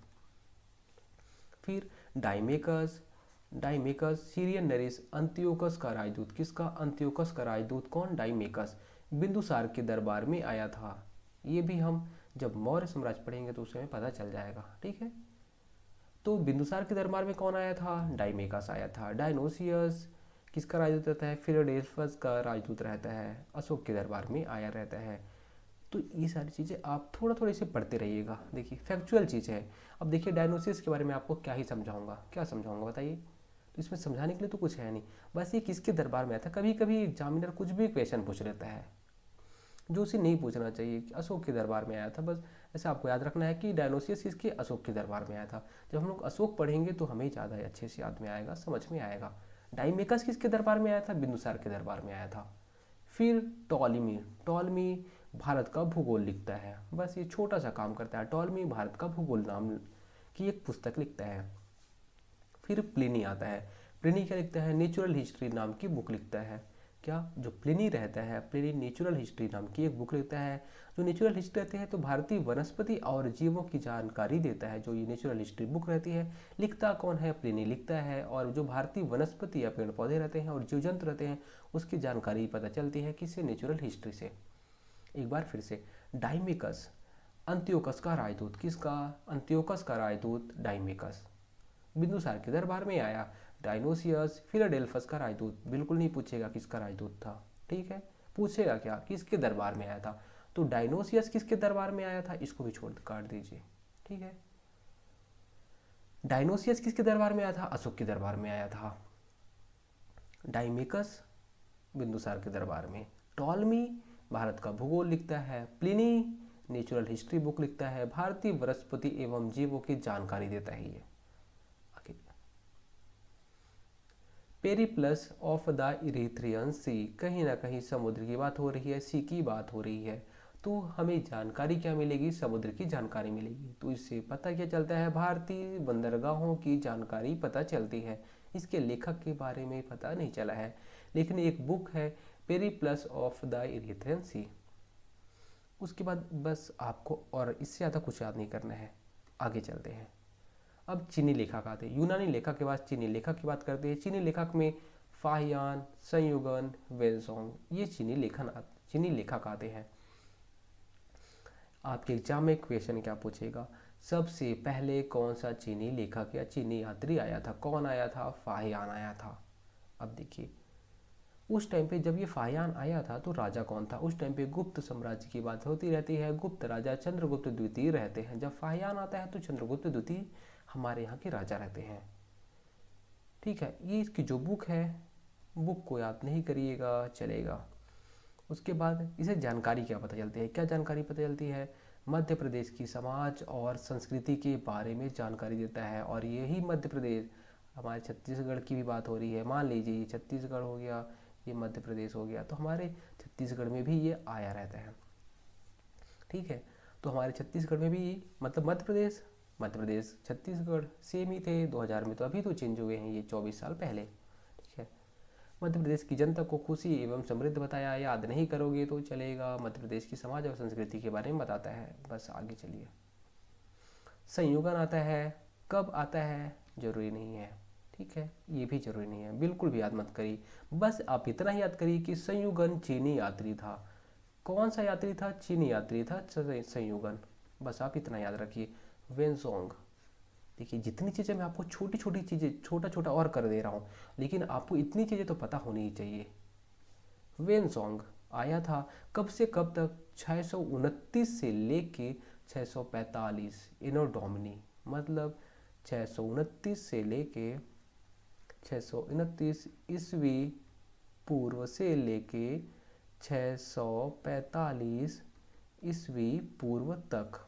फिर डाइमेकस। डाइमेकस सीरियन नरेश अंत्योकस का राजदूत। किसका? अंत्योकस का राजदूत। कौन? डाइमेकस। बिंदुसार के दरबार में आया था। ये भी हम जब मौर्य साम्राज्य पढ़ेंगे तो उसमें पता चल जाएगा। ठीक है, तो बिंदुसार के दरबार में कौन आया था? डाइमेकस आया था। डायनोसियस किसका राजदूत रहता है? फिलाडेल्फस का राजदूत रहता है, अशोक के दरबार में आया रहता है। तो ये सारी चीज़ें आप थोड़ा थोड़ा इसे पढ़ते रहिएगा। देखिए फैक्चुअल चीज़ है। अब देखिए डायनोसिस के बारे में आपको क्या ही समझाऊंगा, क्या समझाऊंगा बताइए? तो इसमें समझाने के लिए तो कुछ है नहीं, बस ये किसके दरबार में आया था। कभी कभी एग्जामिनर कुछ भी क्वेश्चन पूछ लेता है जो उसे नहीं पूछना चाहिए, कि अशोक के दरबार में आया था। बस ऐसा आपको याद रखना है कि डायनोसियस किसके? अशोक के दरबार में आया था। जब हम लोग अशोक पढ़ेंगे तो हमें ज़्यादा अच्छे से याद में आएगा, समझ में आएगा। डाइमेकस किसके दरबार में आया था? बिंदुसार के दरबार में आया था। फिर टॉलमी। टॉलमी भारत का भूगोल लिखता है। बस ये छोटा सा काम करता है। टॉलमी भारत का भूगोल नाम की एक पुस्तक लिखता है। फिर प्लिनी आता है। प्लिनी क्या लिखता है? नेचुरल हिस्ट्री नाम की बुक लिखता है। क्या? जो प्लिनी रहता है, प्लिनी नेचुरल हिस्ट्री नाम की एक बुक लिखता है। जो नेचुरल हिस्ट्री रहती है तो भारतीय वनस्पति और जीवों की जानकारी देता है। जो ये नेचुरल हिस्ट्री बुक रहती है, लिखता कौन है? प्लिनी लिखता है। और जो भारतीय वनस्पति या पेड़ पौधे रहते हैं और जीव जंतु रहते हैं उसकी जानकारी पता चलती है किससे? नेचुरल हिस्ट्री से। एक बार फिर से, डाइमेकस अंत्योकस का राजदूत। किसका? अंत्योकस का राजदूत डाइमेकस। बिंदुसार के दरबार में आया। डायनोसियस फिलाडेल्फस का राजदूत। बिल्कुल नहीं पूछेगा किसका राजदूत था। ठीक है, पूछेगा क्या, किसके दरबार में आया था। तो डायनोसियस किसके दरबार में आया था, इसको भी छोड़ काट दीजिए। ठीक है, डायनोसियस किसके दरबार में आया था, अशोक के दरबार में आया था। डाइमिकस बिंदुसार के दरबार में। टॉलमी भारत का भूगोल लिखता है। प्लिनी नेचुरल हिस्ट्री बुक लिखता है। भारतीय वनस्पति एवं जीवों की जानकारी देता है ये। पेरिप्लस ऑफ द इरिथ्रियन सी, कहीं ना कहीं समुद्र की बात हो रही है, सी की बात हो रही है, तो हमें जानकारी क्या मिलेगी, समुद्र की जानकारी मिलेगी। तो इससे पता क्या चलता है, भारतीय बंदरगाहों की जानकारी पता चलती है। इसके लेखक के बारे में पता नहीं चला है, लेकिन एक बुक है पेरिप्लस ऑफ द इरिथ्रियन सी। उसके बाद बस आपको और इससे ज़्यादा कुछ याद नहीं करना है, आगे चलते हैं। अब चीनी लेखक आते हैं, यूनानी लेखक के बाद चीनी लेखक की बात करते हैं। चीनी लेखक में फाहियान, संयुगन, वेनसोंग, ये चीनी लेखक आते हैं। आपके एग्जाम में क्वेश्चन क्या पूछेगा, सबसे पहले कौन सा चीनी लेखक या चीनी यात्री आया था, कौन आया था, फाहियान आया था। अब देखिए, उस टाइम पे जब ये फाहियान आया था तो राजा कौन था, उस टाइम पे गुप्त साम्राज्य की बात होती रहती है। गुप्त राजा चंद्रगुप्त द्वितीय रहते हैं। जब फाहियान आता है तो चंद्रगुप्त द्वितीय हमारे यहाँ के राजा रहते हैं। ठीक है, ये इसकी जो बुक है, बुक को याद नहीं करिएगा, चलेगा। उसके बाद इसे जानकारी क्या पता चलती है, क्या जानकारी पता चलती है, मध्य प्रदेश की समाज और संस्कृति के बारे में जानकारी देता है। और यही मध्य प्रदेश, हमारे छत्तीसगढ़ की भी बात हो रही है, मान लीजिए ये छत्तीसगढ़ हो गया, ये मध्य प्रदेश हो गया, तो हमारे छत्तीसगढ़ में भी ये आया रहता है। ठीक है, तो हमारे छत्तीसगढ़ में भी मतलब मध्य प्रदेश छत्तीसगढ़ सेम ही थे 2000 में, तो अभी तो चेंज हुए हैं ये 24 साल पहले। ठीक है, मध्य प्रदेश की जनता को खुशी एवं समृद्ध बताया, याद नहीं करोगे तो चलेगा। मध्य प्रदेश की समाज और संस्कृति के बारे में बताता है। बस आगे चलिए। संयुगन आता है, कब आता है जरूरी नहीं है। ठीक है, ये भी जरूरी नहीं है, बिल्कुल भी याद मत करिए। बस आप इतना ही याद करिए कि संयुगन चीनी यात्री था। कौन सा यात्री था, चीनी यात्री था संयुगन। बस आप इतना याद रखिए। वेनसोंग, देखिए जितनी चीज़ें मैं आपको छोटी छोटी चीज़ें छोटा छोटा और कर दे रहा हूँ, लेकिन आपको इतनी चीज़ें तो पता होनी ही चाहिए। वेनसोंग आया था कब से कब तक, 629 से लेके 645 इनो डोमिनी, मतलब 629 से लेके 629 ईस्वी पूर्व से लेके 645 ईस्वी पूर्व तक।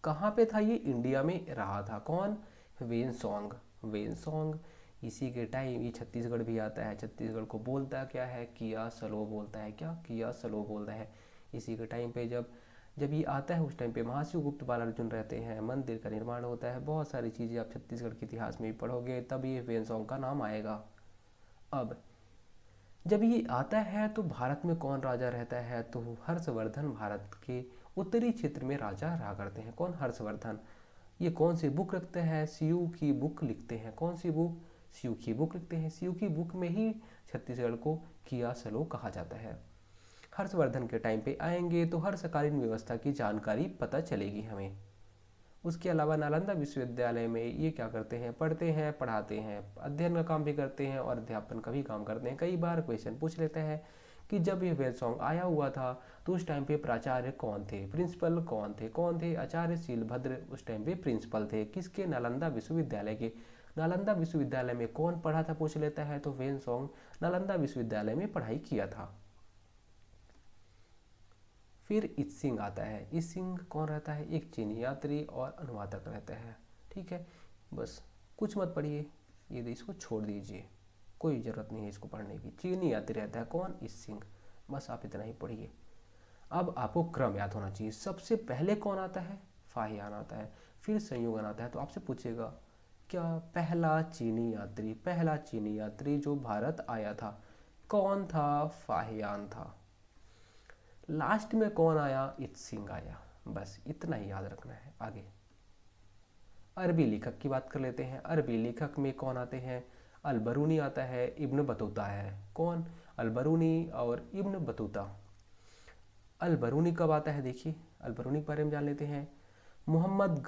कहाँ पे था ये, इंडिया में रहा था। कौन, वेनसोंग। वेनसोंग इसी के टाइम ये छत्तीसगढ़ भी आता है। छत्तीसगढ़ को बोलता क्या है, किया सलो बोलता है। क्या, किया सलो बोलता है। इसी के टाइम पे जब जब ये आता है उस टाइम पे महाशिवगुप्त बालार्जुन रहते हैं, मंदिर का निर्माण होता है, बहुत सारी चीज़ें आप छत्तीसगढ़ के इतिहास में भी पढ़ोगे, तब ये वेनसोंग का नाम आएगा। अब जब ये आता है तो भारत में कौन राजा रहता है, तो हर्षवर्धन भारत के उत्तरी क्षेत्र में राजा रहा करते हैं। कौन, हर्षवर्धन। ये कौन सी बुक रखते हैं, सीयू की बुक लिखते हैं। कौन सी बुक, सीयू की बुक लिखते हैं। सीयू की बुक में ही छत्तीसगढ़ को किया सलो कहा जाता है। हर्षवर्धन के टाइम पे आएंगे तो हर्षकालीन व्यवस्था की जानकारी पता चलेगी हमें। उसके अलावा नालंदा विश्वविद्यालय में ये क्या करते हैं, पढ़ते हैं, पढ़ाते हैं, अध्ययन का काम भी करते हैं और अध्यापन का भी काम करते हैं। कई बार क्वेश्चन पूछ लेता है कि जब ये वेनसोंग आया हुआ था तो उस टाइम पे प्राचार्य कौन थे, प्रिंसिपल कौन थे। आचार्य शीलभद्र उस टाइम पे प्रिंसिपल थे। किसके, नालंदा विश्वविद्यालय के। नालंदा विश्वविद्यालय में कौन पढ़ा था पूछ लेता है, तो वेनसोंग नालंदा विश्वविद्यालय में पढ़ाई किया था। फिर इत्सिंग आता है। इत्सिंग कौन रहता है, एक चीनी यात्री और अनुवादक रहता है। ठीक है, बस कुछ मत पढ़िए, ये इसको छोड़ दीजिए, कोई ज़रूरत नहीं है इसको पढ़ने की। चीनी यात्री रहता है कौन, इत्सिंग। बस आप इतना ही पढ़िए। अब आपको क्रम याद होना चाहिए। सबसे पहले कौन आता है, फाहियान आता है, फिर संयुगन आता है। तो आपसे पूछेगा क्या, पहला चीनी यात्री जो भारत आया था कौन था, फाहियान था। लास्ट में कौन आया, इत्सिंग आया। बस इतना ही याद रखना है। आगे अरबी लेखक की बात कर लेते हैं। अरबी लेखक में कौन आते हैं, अलबरूनी आता है, इब्न बतूता है। कौन, अलबरूनी और इब्न बतूता। अलबरूनी कब आता है, देखिए अलबरूनी के बारे में जान लेते हैं। मोहम्मद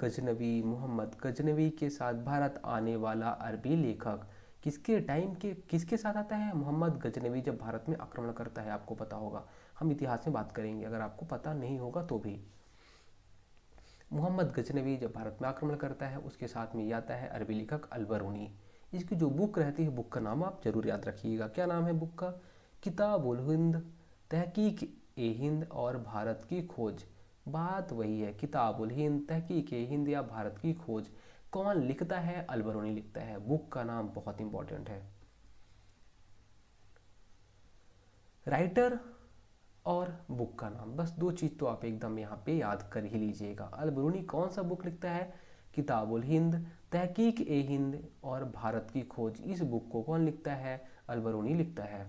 गजनवी के साथ भारत आने वाला अरबी लेखक किसके टाइम के किसके साथ आता है? मोहम्मद गजनवी जब भारत में आक्रमण करता है, आपको पता होगा, हम इतिहास में बात करेंगे अगर आपको पता नहीं होगा तो भी। मोहम्मद गजनवी जब भारत में आक्रमण करता है उसके साथ में ये आता है अरबी लेखक अल-बरूनी। इसकी जो बुक रहती है, बुक का नाम आप जरूर याद रखिएगा। क्या नाम है बुक का? किताबुल हिंद, तहकीक ए हिंद और भारत की खोज। बात वही है, किताबुल हिंद, तहकीक ए हिंद या भारत की खोज। कौन लिखता है? अल-बरूनी लिखता है। बुक का नाम बहुत इंपॉर्टेंट है। राइटर और बुक का नाम, बस दो चीज़ तो आप एकदम यहाँ पे याद कर ही लीजिएगा। अल-बरूनी कौन सा बुक लिखता है? किताबुल हिंद, तहकीक ए हिंद और भारत की खोज। इस बुक को कौन लिखता है? अल-बरूनी लिखता है।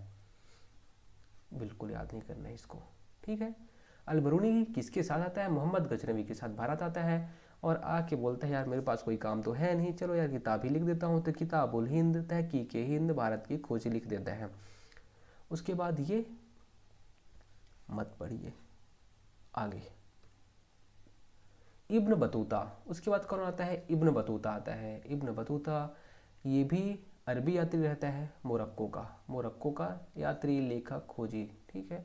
बिल्कुल याद नहीं करना है इसको, ठीक है। अल-बरूनी किसके साथ आता है? मोहम्मद गजनवी के साथ भारत आता है और आके बोलता है यार मेरे पास कोई काम तो है नहीं, चलो यार किताब ही लिख देता हूँ। तो किताबुल हिंद, तहकीक ए हिंद, भारत की खोज लिख देता है। उसके बाद ये मत पढ़िए आगे। इब्न बतूता, उसके बाद कौन आता है? इब्न बतूता आता है। इब्न बतूता ये भी अरबी यात्री रहता है, मोरक्को का यात्री, लेखक, खोजी, ठीक है।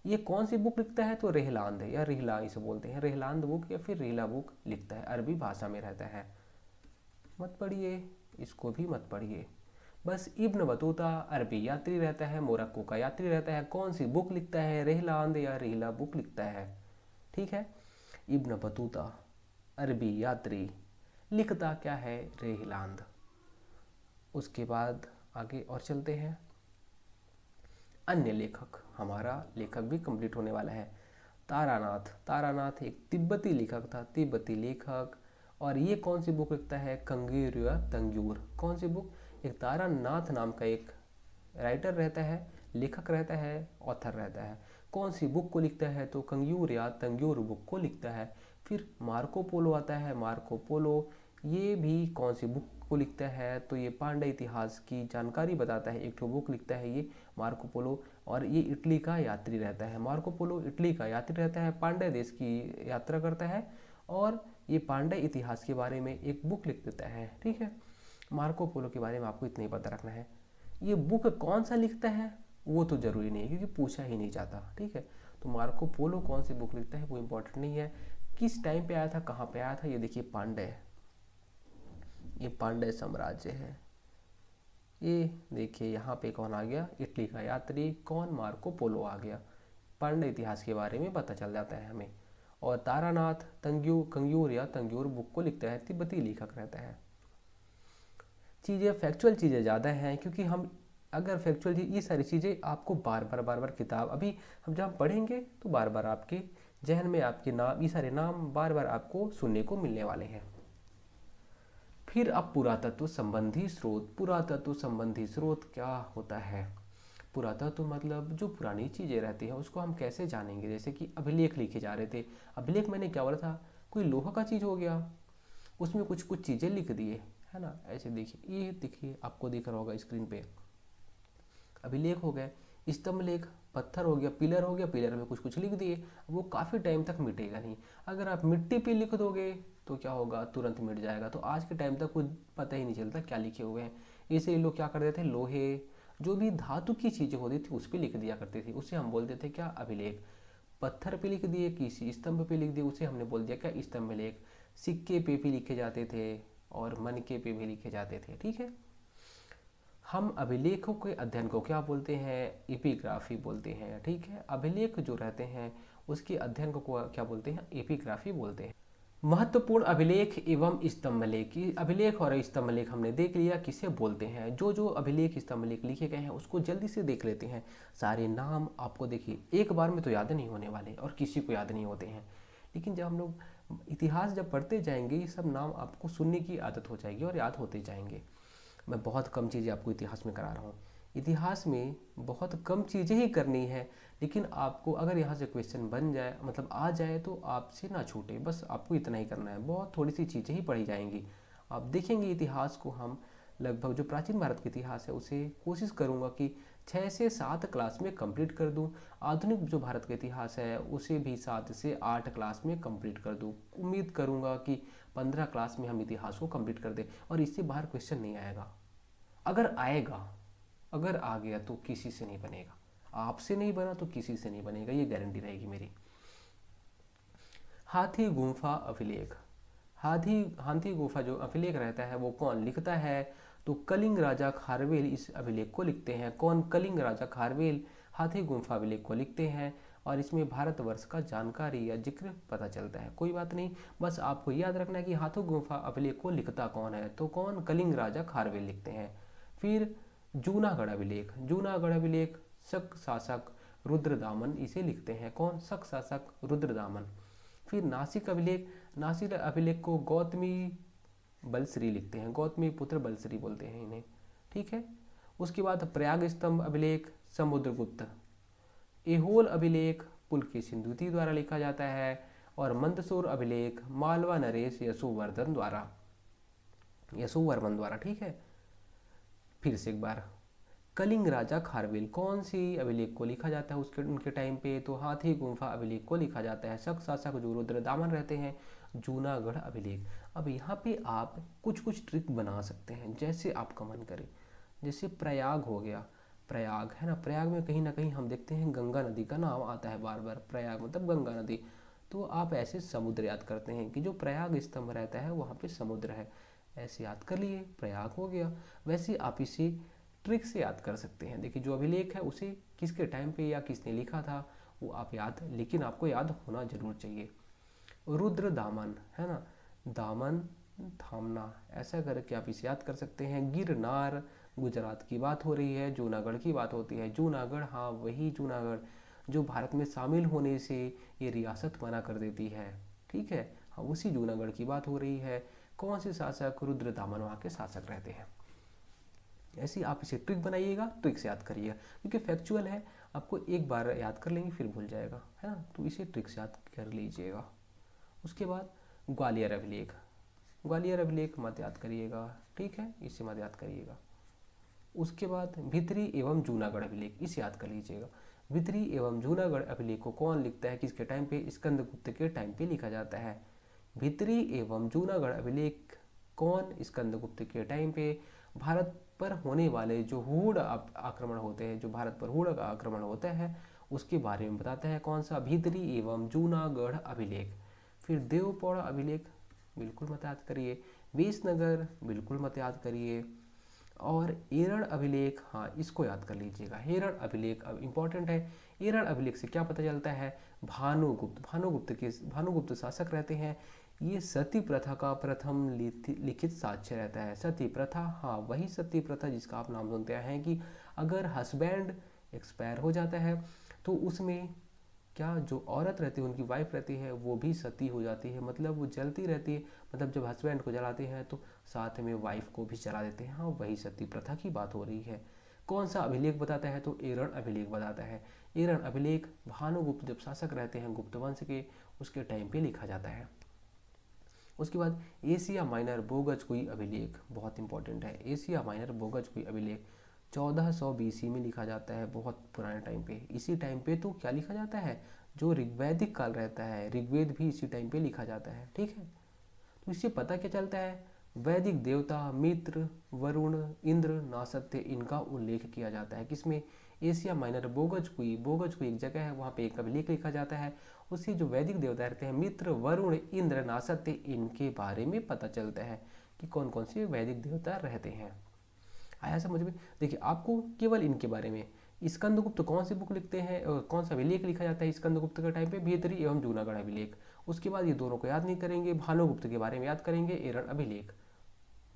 ये कौन सी बुक लिखता है? तो रेहलांद या रिहला इसे बोलते हैं, रेहलांद बुक या फिर रिहला बुक लिखता है, अरबी भाषा में रहता है। मत पढ़िए, इसको भी मत पढ़िए। बस इब्न बतूता अरबी यात्री रहता है, मोरक्को का यात्री रहता है। कौन सी बुक लिखता है? रेहलांद या रिहला बुक लिखता है, ठीक है। इब्न बतूता अरबी यात्री, लिखता क्या है? रेहलांद। उसके बाद आगे और चलते हैं। अन्य लेखक, हमारा लेखक भी कंप्लीट होने वाला है। तारानाथ एक तिब्बती लेखक था, तिब्बती लेखक। और ये कौन सी बुक लिखता है? कंगूर या तंगूर। कौन सी बुक? एक तारानाथ नाम का एक राइटर रहता है, लेखक रहता है, ऑथर रहता है। कौन सी बुक को लिखता है? तो कंगूर या तंगूर बुक को लिखता है। फिर मार्को पोलो आता है, मार्को पोलो ये भी कौन सी बुक को लिखता है? तो ये पांड्य इतिहास की जानकारी बताता है, एक तो बुक लिखता है ये मार्को पोलो। और ये इटली का यात्री रहता है। मार्को पोलो इटली का यात्री रहता है, पांड्य देश की यात्रा करता है और ये पांड्य इतिहास के बारे में एक बुक लिख देता है, ठीक है। मार्को पोलो के बारे में आपको इतना ही पता रखना है। ये बुक कौन सा लिखता है वो तो जरूरी नहीं है क्योंकि पूछा ही नहीं जाता, ठीक है। तो मार्को पोलो कौन सी बुक लिखता है वो इम्पोर्टेंट नहीं है। किस टाइम पे आया था, कहाँ पे आया था? ये देखिए पांड्य, ये पांड्य साम्राज्य है। ये देखिए यहाँ पे कौन आ गया? इटली का यात्री, कौन? मार्को पोलो आ गया। पांड्य इतिहास के बारे में पता चल जाता है हमें। और तारानाथ कंगूर या तंगूर बुक को लिखता है, तिब्बती लेखक रहता है। चीज़ें फैक्चुअल चीज़ें ज़्यादा हैं क्योंकि हम अगर फैक्चुअल ये सारी चीज़ें आपको बार बार किताब अभी हम जब पढ़ेंगे तो बार बार आपके जहन में आपके नाम, ये सारे नाम बार बार आपको सुनने को मिलने वाले हैं। फिर अब पुरातत्व संबंधी स्रोत। पुरातत्व संबंधी स्रोत क्या होता है? पुरातत्व मतलब जो पुरानी चीज़ें रहती हैं उसको हम कैसे जानेंगे? जैसे कि अभिलेख लिखे जा रहे थे, अभिलेख मैंने क्या बोला था? कोई लोहा का चीज़ हो गया, उसमें कुछ कुछ चीज़ें लिख दिए, है ना। ऐसे देखिए, ये देखिए आपको दिख रहा होगा स्क्रीन पे, अभिलेख हो गए। स्तंभ लेख, पत्थर हो गया, पिलर हो गया, पिलर में कुछ कुछ लिख दिए, वो काफ़ी टाइम तक मिटेगा नहीं। अगर आप मिट्टी पे लिख दोगे तो क्या होगा? तुरंत मिट जाएगा। तो आज के टाइम तक कुछ पता ही नहीं चलता क्या लिखे हुए हैं। इसलिए लोग क्या करते थे? लोहे, जो भी धातु की चीज़ें होती थी उस पर लिख दिया करते थे, उसे हम बोलते थे क्या? अभिलेख। पत्थर पे लिख दिए, किसी स्तंभ पे लिख दिए, उसे हमने बोल दिया क्या? स्तंभ लेख। सिक्के पे भी लिखे जाते थे और मनके पे भी लिखे जाते थे, ठीक है। हम अभिलेखों के अध्ययन को क्या बोलते हैं? एपिग्राफी बोलते हैं, ठीक है। अभिलेख जो रहते हैं उसके अध्ययन को क्या बोलते हैं? एपिग्राफी बोलते हैं। महत्वपूर्ण अभिलेख एवं स्तंभलेख। अभिलेख और स्तंभलेख हमने देख लिया किसे बोलते हैं। जो जो अभिलेख स्तंभलेख लिखे गए हैं उसको जल्दी से देख लेते हैं। सारे नाम आपको देखिए एक बार में तो याद नहीं होने वाले और किसी को याद नहीं होते हैं, लेकिन जब हम लोग इतिहास जब पढ़ते जाएंगे ये सब नाम आपको सुनने की आदत हो जाएगी और याद होते जाएंगे। मैं बहुत कम चीज़ें आपको इतिहास में करा रहा हूँ। इतिहास में बहुत कम चीज़ें ही करनी है, लेकिन आपको अगर यहाँ से क्वेश्चन बन जाए मतलब आ जाए तो आपसे ना छूटे, बस आपको इतना ही करना है। बहुत थोड़ी सी चीज़ें ही पढ़ी जाएंगी। आप देखेंगे इतिहास को हम लगभग जो प्राचीन भारत का इतिहास है उसे कोशिश करूँगा कि 6 से 7 क्लास में कंप्लीट कर दूँ। आधुनिक जो भारत का इतिहास है उसे भी 7 से 8 क्लास में कंप्लीट कर दूँ। उम्मीद करूँगा कि 15 क्लास में हम इतिहास को कंप्लीट कर दें और इससे बाहर क्वेश्चन नहीं आएगा। अगर आएगा, अगर आ गया तो किसी से नहीं बनेगा, आपसे नहीं बना तो किसी से नहीं बनेगा, ये गारंटी रहेगी मेरी। हाथी गुम्फा अभिलेख, हाथी हाथी गुफा जो अभिलेख रहता है वो कौन लिखता है? तो कलिंग राजा खारवेल इस अभिलेख को लिखते हैं। कौन? कलिंग राजा खारवेल हाथी गुम्फा अभिलेख को लिखते हैं। और इसमें भारतवर्ष का जानकारी या जिक्र पता चलता है। कोई बात नहीं, बस आपको याद रखना है कि हाथी गुम्फा अभिलेख को लिखता कौन है, तो कौन? कलिंग राजा खारवेल लिखते हैं। फिर जूनागढ़ अभिलेख, जूनागढ़ अभिलेख शक शासक रुद्रदामन इसे लिखते हैं। कौन? शक शासक रुद्रदामन। फिर नासिक अभिलेख, नासिक अभिलेख को गौतमी बलश्री लिखते हैं, गौतमी पुत्र बलश्री बोलते हैं इन्हें, ठीक है। उसके बाद प्रयाग स्तंभ अभिलेख समुद्रगुप्त, एहोल अभिलेख पुलकेशिन द्वितीय द्वारा लिखा जाता है। और मंदसौर अभिलेख मालवा नरेश यशोवर्धन द्वारा, यशोवर्मन द्वारा, ठीक है। फिर से एक बार, कलिंग राजा खारवेल कौन सी अभिलेख को लिखा जाता है उसके उनके टाइम पे? तो हाथी गुम्फा अभिलेख को लिखा जाता है। शक शासक जो रुद्रदामन रहते हैं जूनागढ़ अभिलेख। अब यहाँ पे आप कुछ कुछ ट्रिक बना सकते हैं जैसे आपका मन करे। जैसे प्रयाग हो गया, प्रयाग है ना, प्रयाग में कहीं ना कहीं हम देखते हैं गंगा नदी का नाम आता है बार बार, प्रयाग मतलब गंगा नदी। तो आप ऐसे समुद्र याद करते हैं कि जो प्रयाग स्तंभ रहता है वहाँ पे समुद्र है, ऐसे याद कर लिए, प्रयाग हो गया। वैसे आप इसे ट्रिक से याद कर सकते हैं। देखिए जो अभिलेख है उसे किसके टाइम पे या किसने लिखा था वो आप याद, लेकिन आपको याद होना जरूर चाहिए। रुद्र दामन है ना, दामन थामना, ऐसा करके आप इसे याद कर सकते हैं। गिरनार गुजरात की बात हो रही है, जूनागढ़ की बात होती है। जूनागढ़, हाँ वही जूनागढ़ जो भारत में शामिल होने से ये रियासत बना कर देती है, ठीक है। हाँ उसी जूनागढ़ की बात हो रही है। कौन से शासक? रुद्र दामन वहाँ के शासक रहते हैं। ऐसे आप इसे ट्रिक बनाइएगा, ट्रिक से याद करिएगा, क्योंकि फैक्चुअल है, आपको एक बार याद कर लेंगे फिर भूल जाएगा, है ना। तो इसे ट्रिक से याद कर लीजिएगा। उसके बाद ग्वालियर अभिलेख, ग्वालियर अभिलेख मत याद करिएगा, ठीक है, इसे मत याद करिएगा। उसके बाद भित्री एवं जूनागढ़ अभिलेख, इसे याद कर लीजिएगा। भित्री एवं जूनागढ़ अभिलेख को कौन लिखता है, किसके टाइम पे? स्कंदगुप्त के टाइम पे लिखा जाता है। भित्री एवं जूनागढ़ अभिलेख कौन? स्कंदगुप्त के टाइम पे भारत पर होने वाले जो हुड़ आक्रमण होते हैं, जो भारत पर हुड़ आक्रमण होता है उसके बारे में बताता है। कौन सा? भित्री एवं जूनागढ़ अभिलेख। फिर देवपौड़ा अभिलेख बिल्कुल मत याद करिए। विसनगर बिल्कुल मत याद करिए। और एरण अभिलेख, हाँ इसको याद कर लीजिएगा। हेरण अभिलेख अब इम्पॉर्टेंट है। एरण अभिलेख से क्या पता चलता है? भानुगुप्त, भानुगुप्त शासक रहते हैं। ये सती प्रथा का प्रथम लिखित साक्ष्य रहता है। सती प्रथा, हाँ वही सती प्रथा जिसका आप नाम सुनते हैं कि अगर हस्बैंड एक्सपायर हो जाता है तो उसमें क्या जो औरत रहती है, उनकी वाइफ रहती है, वो भी सती हो जाती है, मतलब वो जलती रहती है। मतलब जब हस्बैंड को जलाते हैं तो साथ में वाइफ को भी जला देते हैं। हाँ वही सती प्रथा की बात हो रही है। कौन सा अभिलेख बताता है? तो एरण अभिलेख बताता है। एरण अभिलेख भानुगुप्त जब शासक रहते हैं गुप्त वंश के, उसके टाइम पे लिखा जाता है। उसके बाद एशिया माइनर बोगजकुई अभिलेख बहुत इंपॉर्टेंट है। एशिया माइनर बोगजकुई अभिलेख 1400 BC में लिखा जाता है, बहुत पुराने टाइम पे। इसी टाइम पे तो क्या लिखा जाता है? जो ऋग्वैदिक काल रहता है, ऋग्वेद भी इसी टाइम पे लिखा जाता है, ठीक है। तो इससे पता क्या चलता है? वैदिक देवता मित्र, वरुण, इंद्र, नासत्य, इनका उल्लेख किया जाता है। किसमें? एशिया माइनर बोगजकुई, बोगजकुई एक जगह है, वहाँ पे एक अभिलेख लिखा जाता है। उससे जो वैदिक देवता रहते हैं मित्र, वरुण, इंद्र, नासत्य, इनके बारे में पता चलता है कि कौन कौन से वैदिक देवता रहते हैं। आया समझ में? देखिए आपको केवल इनके बारे में, स्कंदगुप्त कौन सी बुक लिखते हैं और कौन सा अभिलेख लिखा जाता है स्कंदगुप्त के टाइम पे? भित्री एवं जूनागढ़ अभिलेख। उसके बाद ये दोनों को याद नहीं करेंगे, भानुगुप्त के बारे में याद करेंगे, एरण अभिलेख।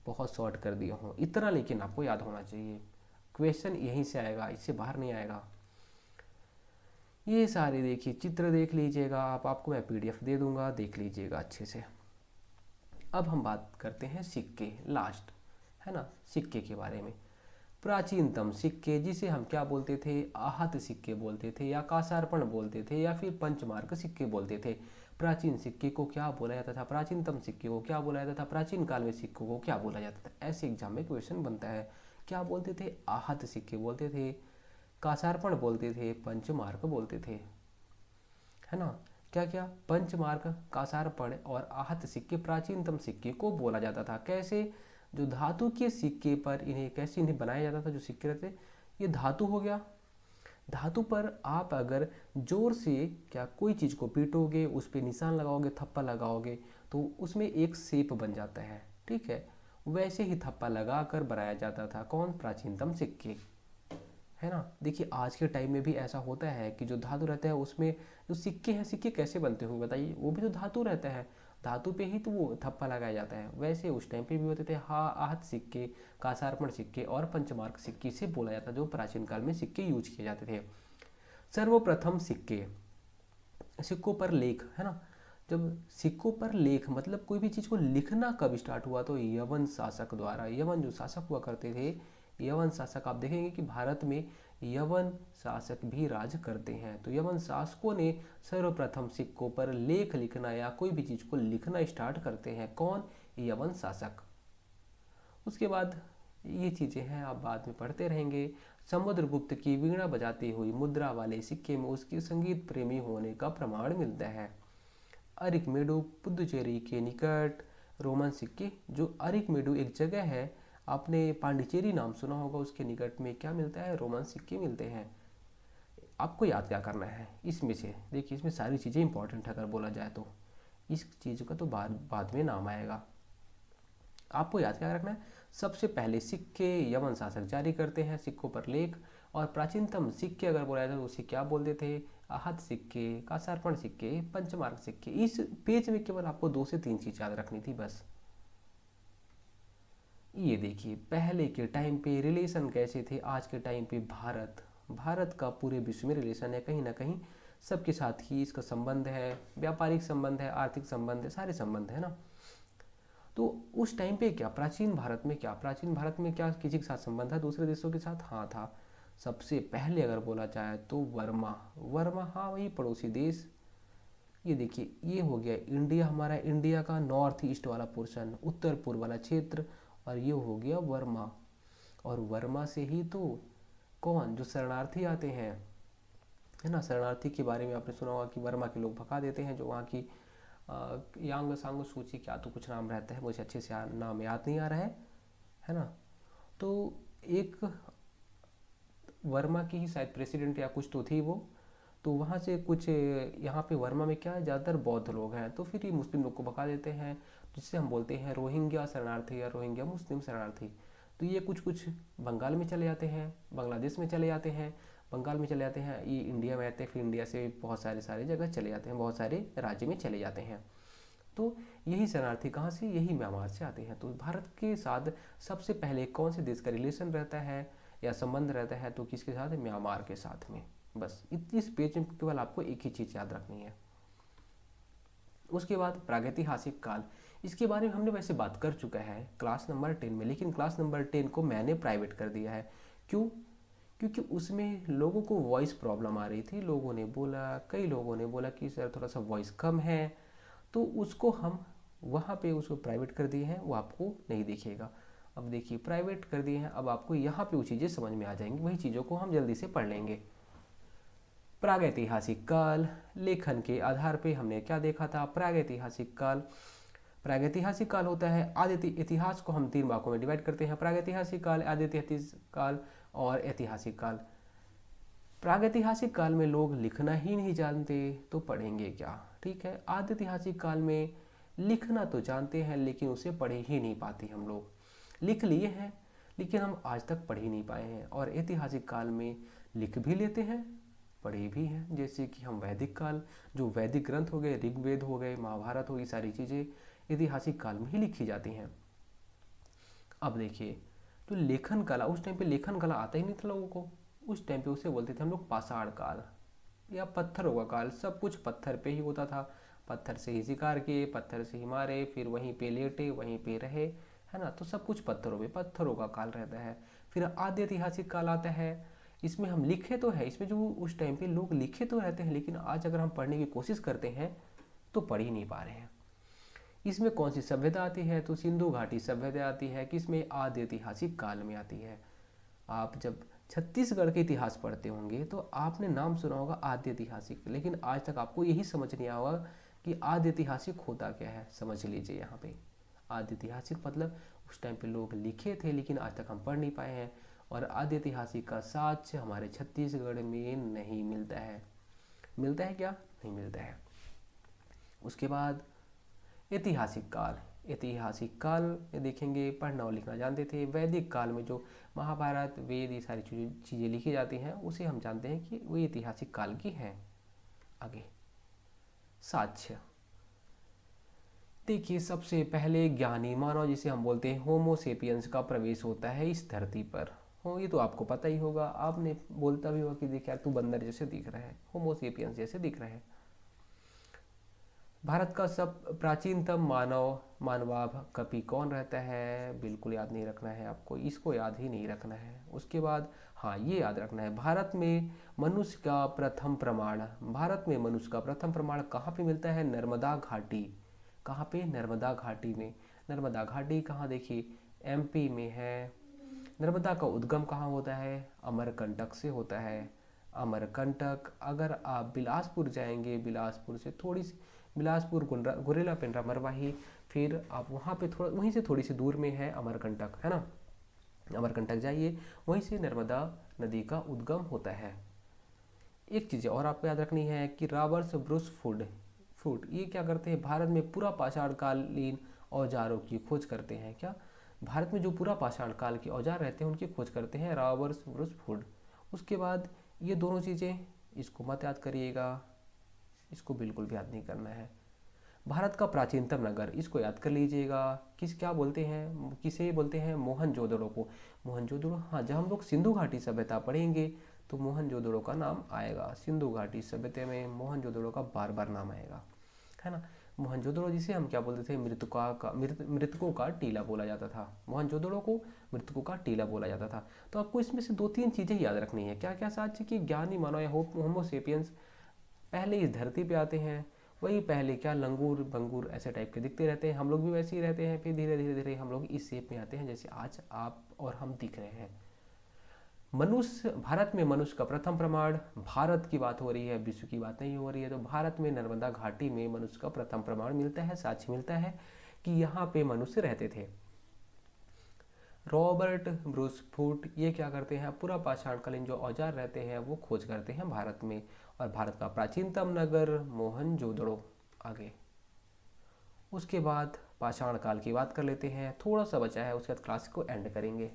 बहुत शॉर्ट कर दिया हूँ इतना, लेकिन आपको याद होना चाहिए। क्वेश्चन यहीं से आएगा, इससे बाहर नहीं आएगा। ये सारे देखिए चित्र देख लीजिएगा आप, आपको मैं PDF दे दूंगा, देख लीजिएगा अच्छे से। अब हम बात करते हैं सिक्के, लास्ट है ना, सिक्के के बारे में। प्राचीनतम सिक्के, जिसे हम क्या बोलते थे? आहत सिक्के बोलते थे, या कासार्पण बोलते थे, या फिर पंचमार्क सिक्के बोलते थे। प्राचीन सिक्के को क्या बोला जाता था? प्राचीनतम सिक्के को क्या बोला जाता था? प्राचीन काल में सिक्कों को क्या बोला जाता था? ऐसे एग्जाम में क्वेश्चन बनता है। क्या बोलते थे? आहत सिक्के बोलते थे, कासार्पण बोलते थे, पंचमार्क बोलते थे, है ना। क्या क्या? पंचमार्क, कासार्पण और आहत सिक्के प्राचीनतम सिक्के को बोला जाता था। कैसे? जो धातु के सिक्के पर इन्हें कैसे इन्हें बनाया जाता था, जो सिक्के रहते, ये धातु हो गया। धातु पर आप अगर जोर से क्या कोई चीज़ को पीटोगे, उस पर निशान लगाओगे, थप्पा लगाओगे, तो उसमें एक शेप बन जाता है, ठीक है। वैसे ही थप्पा लगाकर बनाया जाता था कौन, प्राचीनतम सिक्के, है ना। देखिए आज के टाइम में भी ऐसा होता है कि जो धातु रहता है उसमें जो सिक्के हैं, सिक्के कैसे बनते होंगे बताइए, वो भी तो धातु रहता है, धातु पे ही तो वो थप्पा लगाया जाता है। वैसे उस टाइम पे भी होते थे आहत सिक्के, कासार्पण सिक्के और पंचमार्क सिक्के से बोला जाता, जो प्राचीन काल में सिक्के यूज किए जाते थे। सर्वप्रथम सिक्के, सिक्कों पर लेख, है ना। जब सिक्कों पर लेख मतलब कोई भी चीज़ को लिखना कब स्टार्ट हुआ, तो यवन शासक द्वारा। यवन जो शासक हुआ करते थे, यवन शासक, आप देखेंगे कि भारत में यवन शासक भी राज करते हैं। तो यवन शासकों ने सर्वप्रथम सिक्कों पर लेख लिखना या कोई भी चीज़ को लिखना स्टार्ट करते हैं कौन, यवन शासक। उसके बाद ये चीज़ें हैं आप बाद में पढ़ते रहेंगे। समुद्रगुप्त की वीणा बजाती हुई मुद्रा वाले सिक्के में उसके संगीत प्रेमी होने का प्रमाण मिलता है। अरिकमेडु पुदुचेरी के निकट रोमन सिक्के, जो अरिकमेडु एक जगह है, आपने पांडिचेरी नाम सुना होगा, उसके निकट में क्या मिलता है, रोमन सिक्के मिलते हैं। आपको याद क्या करना है इसमें से, देखिए इसमें सारी चीज़ें इंपॉर्टेंट है, अगर बोला जाए तो इस चीज़ का तो बाद में नाम आएगा। आपको याद क्या रखना है, सबसे पहले सिक्के यवन शासक जारी करते हैं, सिक्कों पर लेख। और प्राचीनतम सिक्के अगर बोला जाए तो उसे क्या बोलते थे, आहत सिक्के, कासार्पण सिक्के, पंचमार्क सिक्के। इस पेज में केवल आपको 2 से 3 चीज याद रखनी थी बस। ये देखिए पहले के टाइम पे रिलेशन कैसे थे, आज के टाइम पे भारत का पूरे विश्व में रिलेशन है, कहीं ना कहीं सबके साथ ही इसका संबंध है, व्यापारिक संबंध है, आर्थिक संबंध है, सारे संबंध है ना। तो उस टाइम पे क्या प्राचीन भारत में क्या किसी के साथ संबंध था दूसरे देशों के साथ, हाँ था। सबसे पहले अगर बोला जाए तो वर्मा, हाँ वही पड़ोसी देश। ये देखिए ये हो गया इंडिया, हमारा इंडिया का नॉर्थ ईस्ट वाला पोर्शन, उत्तर पूर्व वाला क्षेत्र, और ये हो गया वर्मा। और वर्मा से ही तो कौन, जो शरणार्थी आते हैं, है ना। शरणार्थी के बारे में आपने सुना होगा कि वर्मा के लोग भगा देते हैं, जो वहाँ की यांग सांग सूची, क्या तो कुछ नाम रहता है, मुझे अच्छे से नाम याद नहीं आ रहा है ना। तो एक वर्मा की ही शायद प्रेसिडेंट या कुछ तो थी वो, तो वहाँ से कुछ यहाँ पे वर्मा में क्या है, ज़्यादातर बौद्ध लोग हैं, तो फिर ये मुस्लिम लोग को भगा देते हैं, जिससे हम बोलते हैं रोहिंग्या शरणार्थी या रोहिंग्या मुस्लिम शरणार्थी। तो ये कुछ कुछ बंगाल में चले जाते हैं, बांग्लादेश में चले जाते हैं, बंगाल में चले जाते हैं, ये इंडिया में आते हैं, फिर इंडिया से बहुत सारे जगह चले जाते हैं, बहुत सारे राज्य में चले जाते हैं। तो यही शरणार्थी कहाँ से, यही म्यांमार से आते हैं। तो भारत के साथ सबसे पहले कौन से देश का रिलेशन रहता है या संबंध रहता है, तो किसके साथ, म्यांमार के साथ में। बस इस पेज में केवल आपको एक ही चीज़ याद रखनी है। उसके बाद प्रागैतिहासिक काल, इसके बारे में हमने वैसे बात कर चुका है क्लास नंबर 10 में, लेकिन क्लास नंबर 10 को मैंने प्राइवेट कर दिया है। क्यों, क्योंकि उसमें लोगों को वॉइस प्रॉब्लम आ रही थी, कई लोगों ने बोला कि सर थोड़ा सा वॉइस कम है, तो उसको हम वहाँ पे उसको प्राइवेट कर दिए हैं, वो आपको नहीं दिखेगा। अब देखिए प्राइवेट कर दिए हैं, अब आपको यहाँ पे वो चीज़ें समझ में आ जाएंगी, वही चीज़ों को हम जल्दी से पढ़ लेंगे। प्रागैतिहासिक काल, लेखन के आधार पे हमने क्या देखा था, प्रागैतिहासिक काल होता है आदि इतिहास को हम 3 भागों में डिवाइड करते हैं, प्रागैतिहासिक काल, आदिऐतिहासिक काल और ऐतिहासिक काल। प्रागैतिहासिक काल में लोग लिखना ही नहीं जानते, तो पढ़ेंगे क्या, ठीक है। आदिऐतिहासिक काल में लिखना तो जानते हैं, लेकिन उसे पढ़ ही नहीं पाते हम लोग, लिख लिए हैं लेकिन हम आज तक पढ़ ही नहीं पाए हैं। और ऐतिहासिक काल में लिख भी लेते हैं, पढ़े भी हैं, जैसे कि हम वैदिक काल, जो वैदिक ग्रंथ हो गए, ऋग्वेद हो गए, महाभारत हो गई, सारी चीज़ें ऐतिहासिक काल में ही लिखी जाती हैं। अब देखिए तो लेखन कला, उस टाइम पे लेखन कला आता ही नहीं था लोगों को, उस टाइम पे उसे बोलते थे हम लोग पाषाण काल या पत्थरों का काल। सब कुछ पत्थर पे ही होता था, पत्थर से ही शिकार किए, पत्थर से ही मारे, फिर वहीं पे लेटे, वहीं पे रहे, है ना। तो सब कुछ पत्थरों का काल रहता है। फिर आद्य ऐतिहासिक काल आता है, इसमें हम लिखे तो है, इसमें जो उस टाइम पे लोग लिखे तो रहते हैं, लेकिन आज अगर हम पढ़ने की कोशिश करते हैं तो पढ़ ही नहीं पा रहे हैं। इसमें कौन सी सभ्यता आती है, तो सिंधु घाटी सभ्यता आती है, किसमें, आद्य ऐतिहासिक काल में आती है। आप जब छत्तीसगढ़ के इतिहास पढ़ते होंगे तो आपने नाम सुना होगा आद्य ऐतिहासिक, लेकिन आज तक आपको यही समझ नहीं आया होगा कि आद्य ऐतिहासिक होता क्या है। समझ लीजिए यहाँ पे आद्य ऐतिहासिक मतलब उस टाइम पे लोग लिखे थे लेकिन आज तक हम पढ़ नहीं पाए हैं। और आदि ऐतिहासिक का साक्ष्य हमारे छत्तीसगढ़ में नहीं मिलता है। मिलता है क्या? नहीं मिलता है। उसके बाद ऐतिहासिक काल। ऐतिहासिक काल में देखेंगे, पढ़ना और लिखना जानते थे। वैदिक काल में जो महाभारत, वेद, ये सारी चीज़ें लिखी जाती हैं उसे हम जानते हैं कि वो ऐतिहासिक काल की हैं। आगे साक्ष्य। देखिए, सबसे पहले ज्ञानी मानव जिसे हम बोलते हैं होमोसेपियंस का प्रवेश होता है इस धरती पर। हो, ये तो आपको पता ही होगा, आपने बोलता भी होगा कि देख यार तू बंदर जैसे दिख रहा है, होमोसेपियंस जैसे दिख रहा है। भारत का सब प्राचीनतम मानवाभ कवि कौन रहता है? बिल्कुल याद नहीं रखना है आपको, इसको याद ही नहीं रखना है। उसके बाद हाँ, ये याद रखना है, भारत में मनुष्य का प्रथम प्रमाण। भारत में मनुष्य का प्रथम प्रमाण कहाँ पे मिलता है? नर्मदा घाटी। कहाँ पे? नर्मदा घाटी में। नर्मदा घाटी कहाँ? देखिए, एमपी में है। नर्मदा का उद्गम कहाँ होता है? अमरकंटक से होता है। अमरकंटक, अगर आप बिलासपुर जाएंगे, बिलासपुर से थोड़ी सी, बिलासपुर गुरेला पेंड्रा मरवाही, फिर आप वहाँ पे थोड़ा, वहीं से थोड़ी सी दूर में है अमरकंटक, है ना। अमरकंटक जाइए, वहीं से नर्मदा नदी का उद्गम होता है। एक चीज़ और आपको याद रखनी है कि रॉबर्ट ब्रूस फूड ये क्या करते हैं? भारत में पूरा पाषाणकालीन औजारों की खोज करते हैं। क्या? भारत में जो पूरा पाषाण काल के औजार रहते हैं उनकी खोज करते हैं रॉबर्ट ब्रूस फूड। उसके बाद ये दोनों चीज़ें, इसको मत याद करिएगा, इसको बिल्कुल भी याद नहीं करना है। भारत का प्राचीनतम नगर, इसको याद कर लीजिएगा। क्या बोलते हैं, किसे बोलते हैं? मोहनजोदड़ो को। मोहनजोदड़ो, हाँ, जब हम लोग सिंधु घाटी सभ्यता पढ़ेंगे तो मोहनजोदड़ो का नाम आएगा। सिंधु घाटी सभ्यता में मोहनजोदड़ो का बार बार नाम आएगा, है ना। मोहनजोदड़ो जिसे हम क्या बोलते थे? मृतकों का टीला बोला जाता था। मोहनजोदड़ो को मृतकों का टीला बोला जाता था। तो आपको इसमें से 2-3 चीज़ें याद रखनी है। क्या क्या? साक्ष्य कि ज्ञानी मानव या होमोसेपियंस पहले इस धरती पे आते हैं। वही पहले क्या, लंगूर बंगूर ऐसे टाइप के दिखते रहते हैं, हम लोग भी वैसे ही रहते हैं। फिर धीरे धीरे धीरे हम लोग इस शेप में आते हैं जैसे आज आप और हम दिख रहे हैं। मनुष्य, भारत में मनुष्य का प्रथम प्रमाण, भारत की बात हो रही है, विश्व की बात नहीं हो रही है, तो भारत में नर्मदा घाटी में मनुष्य का प्रथम प्रमाण मिलता है, साक्ष्य मिलता है कि यहाँ पे मनुष्य रहते थे। रॉबर्ट ब्रूस फूड ये क्या करते हैं? पूरा पाषाणकालीन जो औजार रहते हैं वो खोज करते हैं भारत में। और भारत का प्राचीनतम नगर मोहनजोदड़ो। आगे उसके बाद पाषाण काल की बात कर लेते हैं, थोड़ा सा बचा है, उसके बाद क्लास को एंड करेंगे।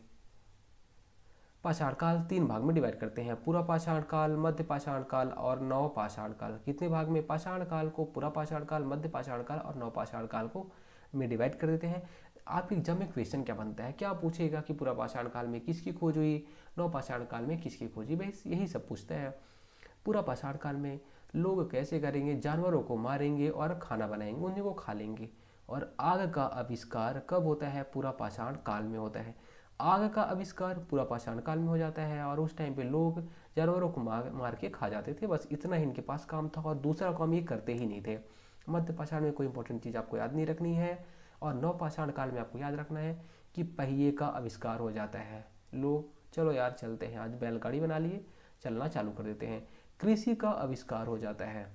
पाषाण काल 3 भाग में डिवाइड करते हैं, पूरा पाषाण काल, मध्य पाषाण काल और नव पाषाण काल। कितने भाग में? पाषाण काल को पूरा पाषाण काल, मध्य पाषाण काल और नव पाषाण काल को में डिवाइड कर देते हैं। आपके एग्जाम में क्वेश्चन क्या बनता है, क्या पूछेगा कि पूरा पाषाण काल में किसकी खोज हुई, नव पाषाण काल में किसकी खोज हुई? भाई यही सब पूछता है। पूरा पाषाण काल में लोग कैसे करेंगे? जानवरों को मारेंगे और खाना बनाएंगे, उन्हीं को खा लेंगे। और आग का आविष्कार कब होता है? पूरा पाषाण काल में होता है। आग का आविष्कार पूरा पाषाण काल में हो जाता है। और उस टाइम पे लोग जानवरों को मार के खा जाते थे, बस इतना ही इनके पास काम था और दूसरा काम ये करते ही नहीं थे। मध्य पाषाण में कोई इंपॉर्टेंट चीज़ आपको याद नहीं रखनी है। और नव पाषाण काल में आपको याद रखना है कि पहिए का आविष्कार हो जाता है। लोग चलो यार चलते हैं, आज बैलगाड़ी बना लिए, चलना चालू कर देते हैं। कृषि का आविष्कार हो जाता है।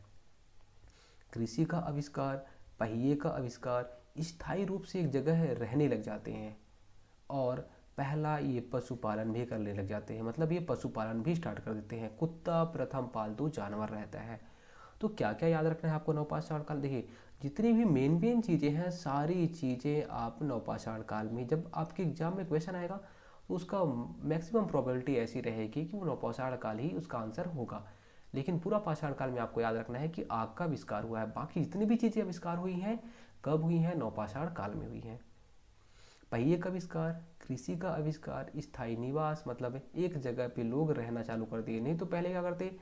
कृषि का आविष्कार, पहिए का आविष्कार, स्थायी रूप से एक जगह रहने लग जाते हैं। और पहला ये पशुपालन भी करने लग जाते हैं, मतलब ये पशुपालन भी स्टार्ट कर देते हैं। कुत्ता प्रथम पालतू जानवर रहता है। तो क्या क्या याद रखना है आपको नवपाषाण काल? देखिए, जितनी भी मेन चीज़ें हैं सारी चीज़ें आप नवपाषाण काल में, जब आपके एग्जाम में क्वेश्चन आएगा तो उसका मैक्सिमम प्रोबेबिलिटी ऐसी रहेगी कि वो नवपाषाण काल ही उसका आंसर होगा। लेकिन पूरा पाषाण काल में आपको याद रखना है कि आग का आविष्कार हुआ है। बाकी जितनी भी चीज़ें आविष्कार हुई हैं कब हुई हैं? नवपाषाण काल में हुई हैं। पहिए का आविष्कार, कृषि का आविष्कार, स्थायी निवास, मतलब एक जगह पे लोग रहना चालू कर दिए। नहीं तो पहले क्या करते,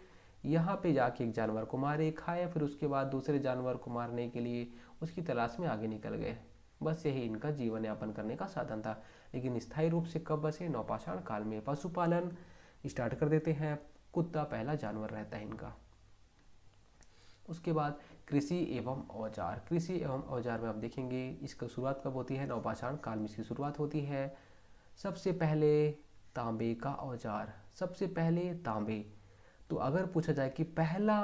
यहाँ पे जाके एक जानवर को मारे खाए, फिर उसके बाद दूसरे जानवर को मारने के लिए उसकी तलाश में आगे निकल गए। बस यही इनका जीवन यापन करने का साधन था। लेकिन स्थायी रूप से कब बसे? नवपाषाण काल में। पशुपालन स्टार्ट कर देते हैं, कुत्ता पहला जानवर रहता है इनका। उसके बाद कृषि एवं औजार। कृषि एवं औजार में आप देखेंगे इसका शुरुआत कब होती है? नवपाषाण काल में इसकी शुरुआत होती है। सबसे पहले तांबे का औजार, सबसे पहले तांबे। तो अगर पूछा जाए कि पहला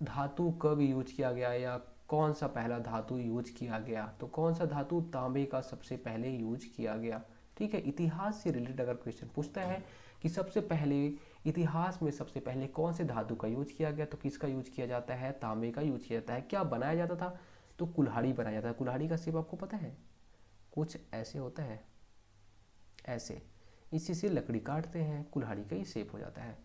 धातु कब यूज किया गया या कौन सा पहला धातु यूज किया गया, तो कौन सा धातु तांबे का सबसे पहले यूज किया गया। ठीक है, इतिहास से रिलेटेड अगर क्वेश्चन पूछता है कि सबसे पहले इतिहास में सबसे पहले कौन से धातु का यूज किया गया, तो किसका यूज किया जाता है, तांबे का यूज किया जाता है। क्या बनाया जाता था, तो कुल्हाड़ी बनाया जाता है। कुल्हाड़ी का शेप आपको पता है, कुछ ऐसे होता है, ऐसे, इसी से लकड़ी काटते हैं, कुल्हाड़ी का ही शेप हो जाता है।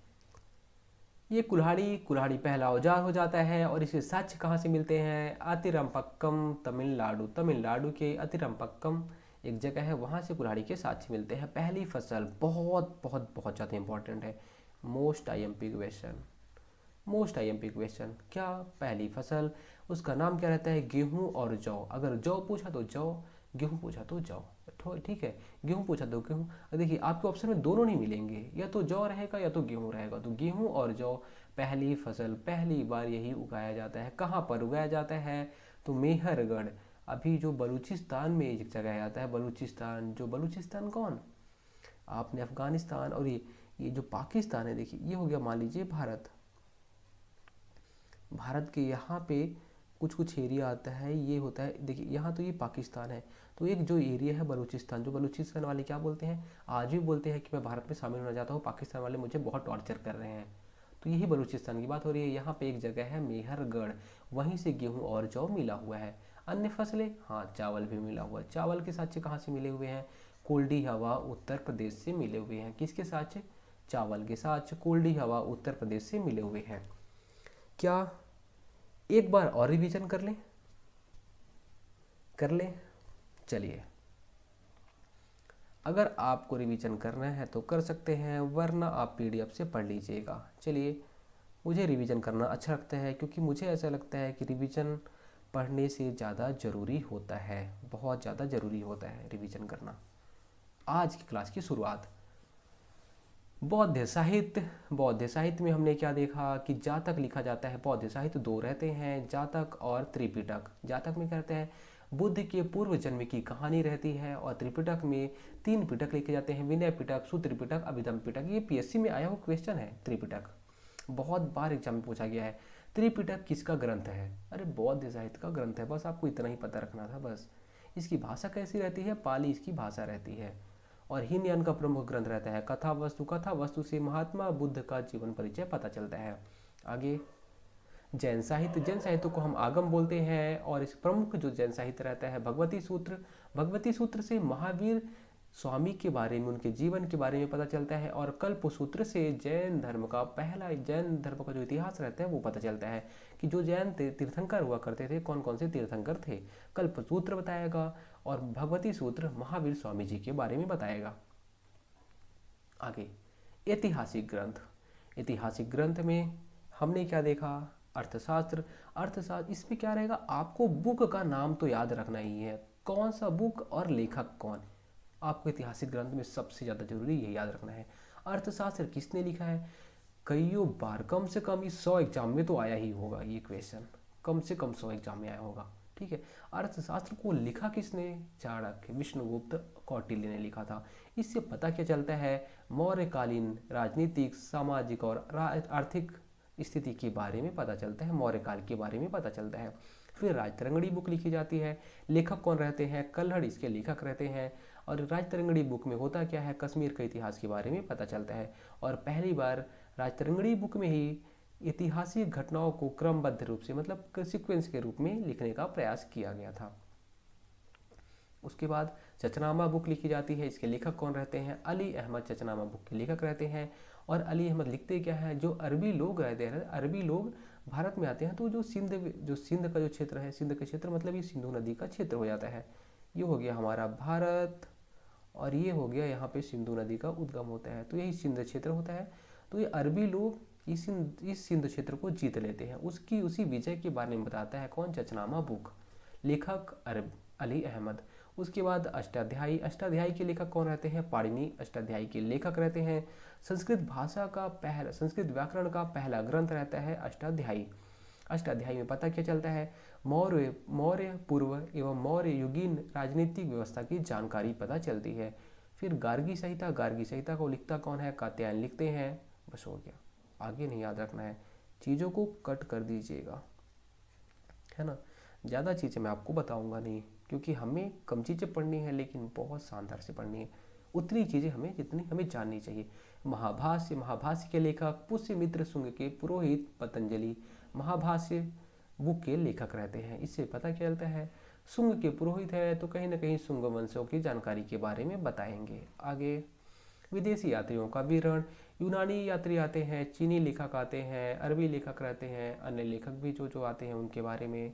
ये कुल्हाड़ी पहला औजार हो जाता है। और इसके साक्ष्य कहाँ से मिलते हैं, अतिरंपक्कम तमिलनाडु, तमिलनाडु के अतिरंपक्कम एक जगह है, वहाँ से कुल्हाड़ी के साक्ष्य मिलते हैं। पहली फसल बहुत बहुत बहुत ज़्यादा इंपॉर्टेंट है, most IMP question, most IMP question. क्या पहली फसल, उसका नाम क्या रहता है, गेहूं और जौ। अगर जौ पूछा तो जौ, गेहूं पूछा तो जौ। ठीक है, गेहूं पूछा तो गेहूं। देखिए आपके ऑप्शन में दोनों नहीं मिलेंगे, या तो जौ रहेगा या तो गेहूं रहेगा। तो गेहूं और जौ पहली फसल, पहली बार यही उगाया जाता है। कहाँ पर उगाया जाता है, तो मेहरगढ़, अभी जो बलूचिस्तान में एक जगह आता है, बलूचिस्तान। जो बलूचिस्तान कौन, आपने अफगानिस्तान और ये जो पाकिस्तान है, देखिए ये हो गया मान लीजिए भारत। भारत के यहाँ पे कुछ कुछ एरिया आता है, ये होता है, देखिए यहाँ तो ये पाकिस्तान है, तो एक जो एरिया है बलूचिस्तान, जो बलूचिस्तान वाले क्या बोलते हैं, आज भी बोलते हैं कि मैं भारत में शामिल होना चाहता हूँ, पाकिस्तान वाले मुझे बहुत टॉर्चर कर रहे हैं। तो यही बलूचिस्तान की बात हो रही है। यहाँ पे एक जगह है मेहरगढ़, वहीं से गेहूँ और जौ मिला हुआ है। अन्य फसलें, हाँ चावल भी मिला हुआ है। चावल के साथ कहाँ से मिले हुए हैं, कोल्डी हवा उत्तर प्रदेश से मिले हुए हैं। किसके साथ, चावल के साथ कोल्डी हवा उत्तर प्रदेश से मिले हुए हैं। क्या एक बार और रिवीजन कर लें, कर लें, चलिए। अगर आपको रिवीजन करना है तो कर सकते हैं, वरना आप पीडीएफ से पढ़ लीजिएगा। चलिए, मुझे रिवीजन करना अच्छा लगता है, क्योंकि मुझे ऐसा लगता है कि रिवीजन पढ़ने से ज़्यादा ज़रूरी होता है, बहुत ज़्यादा ज़रूरी होता है रिवीजन करना। आज की क्लास की शुरुआत, बौद्ध साहित्य। बौद्ध साहित्य में हमने क्या देखा कि जातक लिखा जाता है। बौद्ध साहित्य दो रहते हैं, जातक और त्रिपिटक। जातक में क्या रहते हैं, बुद्ध के पूर्व जन्म की कहानी रहती है। और त्रिपिटक में तीन पिटक लिखे जाते हैं, विनय पिटक, सूत्र पिटक, अभिधम पिटक। ये पीएससी में आया हुआ क्वेश्चन है, त्रिपिटक बहुत बार एग्जाम में पूछा गया है। त्रिपिटक किसका ग्रंथ है, अरे बौद्ध साहित्य का ग्रंथ है, बस आपको इतना ही पता रखना था। बस इसकी भाषा कैसी रहती है, पाली इसकी भाषा रहती है। और हीनयान का प्रमुख ग्रंथ रहता है कथा वस्तु। कथा वस्तु से महात्मा बुद्ध का जीवन परिचय पता चलता है। आगे जैन साहित्य। जैन साहित्य को हम आगम बोलते हैं, और इस प्रमुख जो जैन साहित्य रहता है भगवती सूत्र। भगवती सूत्र से महावीर स्वामी के बारे में, उनके जीवन के बारे में पता चलता है। और कल्प सूत्र से जैन धर्म का पहला, जैन धर्म का जो इतिहास रहता है वो पता चलता है कि जो जैन तीर्थंकर हुआ करते थे, कौन कौन से तीर्थंकर थे। कल्प सूत्र बताएगा, और भगवती सूत्र महावीर स्वामी जी के बारे में बताएगा। आगे ऐतिहासिक ग्रंथ। ऐतिहासिक ग्रंथ में हमने क्या देखा, अर्थशास्त्र। अर्थशास्त्र, इसमें क्या रहेगा, आपको बुक का नाम तो याद रखना ही है, कौन सा बुक और लेखक कौन। आपको ऐतिहासिक ग्रंथ में सबसे ज़्यादा जरूरी ये याद रखना है। अर्थशास्त्र किसने लिखा है, कईयों बार, कम से कम इस 100 एग्जाम में तो आया ही होगा ये क्वेश्चन, कम से कम 100 एग्जाम में आया होगा। ठीक है, अर्थशास्त्र को लिखा किसने, चाणक्य, विष्णुगुप्त, कौटिल्य ने लिखा था। इससे पता क्या चलता है, मौर्यकालीन राजनीतिक, सामाजिक और आर्थिक स्थिति के बारे में पता चलता है, मौर्यकाल के बारे में पता चलता है। फिर राजतरंगिणी बुक लिखी जाती है। लेखक कौन रहते हैं, कल्हड़ इसके लेखक रहते हैं। और राजतरंगिणी बुक में होता क्या है, कश्मीर के इतिहास के बारे में पता चलता है। और पहली बार राजतरंगिणी बुक में ही ऐतिहासिक घटनाओं को क्रमबद्ध रूप से, मतलब सीक्वेंस के रूप में लिखने का प्रयास किया गया था। उसके बाद चचनामा बुक लिखी जाती है। इसके लेखक कौन रहते हैं, अली अहमद चचनामा बुक के लेखक रहते हैं। और अली अहमद लिखते क्या है, जो अरबी लोग रहते हैं, अरबी लोग भारत में आते हैं, तो जो सिंध का जो क्षेत्र है, सिंध का क्षेत्र मतलब ये सिंधु नदी का क्षेत्र हो जाता है। ये हो गया हमारा भारत, और ये हो गया यहाँ पे सिंधु नदी का उद्गम होता है, तो यही सिंध क्षेत्र होता है। तो ये अरबी लोग इस सिंध क्षेत्र को जीत लेते हैं। उसी विजय के बारे में बताता है कौन, चचनामा बुक, लेखक अली अहमद। उसके बाद अष्टाध्यायी। अष्टाध्यायी के लेखक कौन रहते हैं, पाणिनि अष्टाध्यायी के लेखक रहते हैं। संस्कृत व्याकरण का पहला ग्रंथ रहता है अष्टाध्यायी। अष्टाध्यायी में पता क्या चलता है, मौर्य पूर्व एवं मौर्य युगीन राजनीतिक व्यवस्था की जानकारी पता चलती है। फिर गार्गी संहिता। गार्गी संहिता को लिखता कौन है, कात्यायन लिखते हैं। बस हो गया, आगे नहीं याद रखना है, चीज़ों को कट कर दीजिएगा, है ना। ज़्यादा चीज़ें मैं आपको बताऊंगा नहीं, क्योंकि हमें कम चीज़ें पढ़नी है लेकिन बहुत शानदार से पढ़नी है। उतनी चीज़ें हमें जितनी हमें जाननी चाहिए। महाभाष्य के लेखक पुष्यमित्र शुंग के पुरोहित पतंजलि महाभाष्य बुक के लेखक रहते हैं। इससे पता क्या चलता है, शुंग के पुरोहित है तो कहीं ना कहीं शुंग वंशों की जानकारी के बारे में बताएंगे। आगे विदेशी यात्रियों का विवरण। यूनानी यात्री आते हैं, चीनी लेखक आते हैं, अरबी लेखक रहते हैं, अन्य लेखक भी जो जो आते हैं उनके बारे में।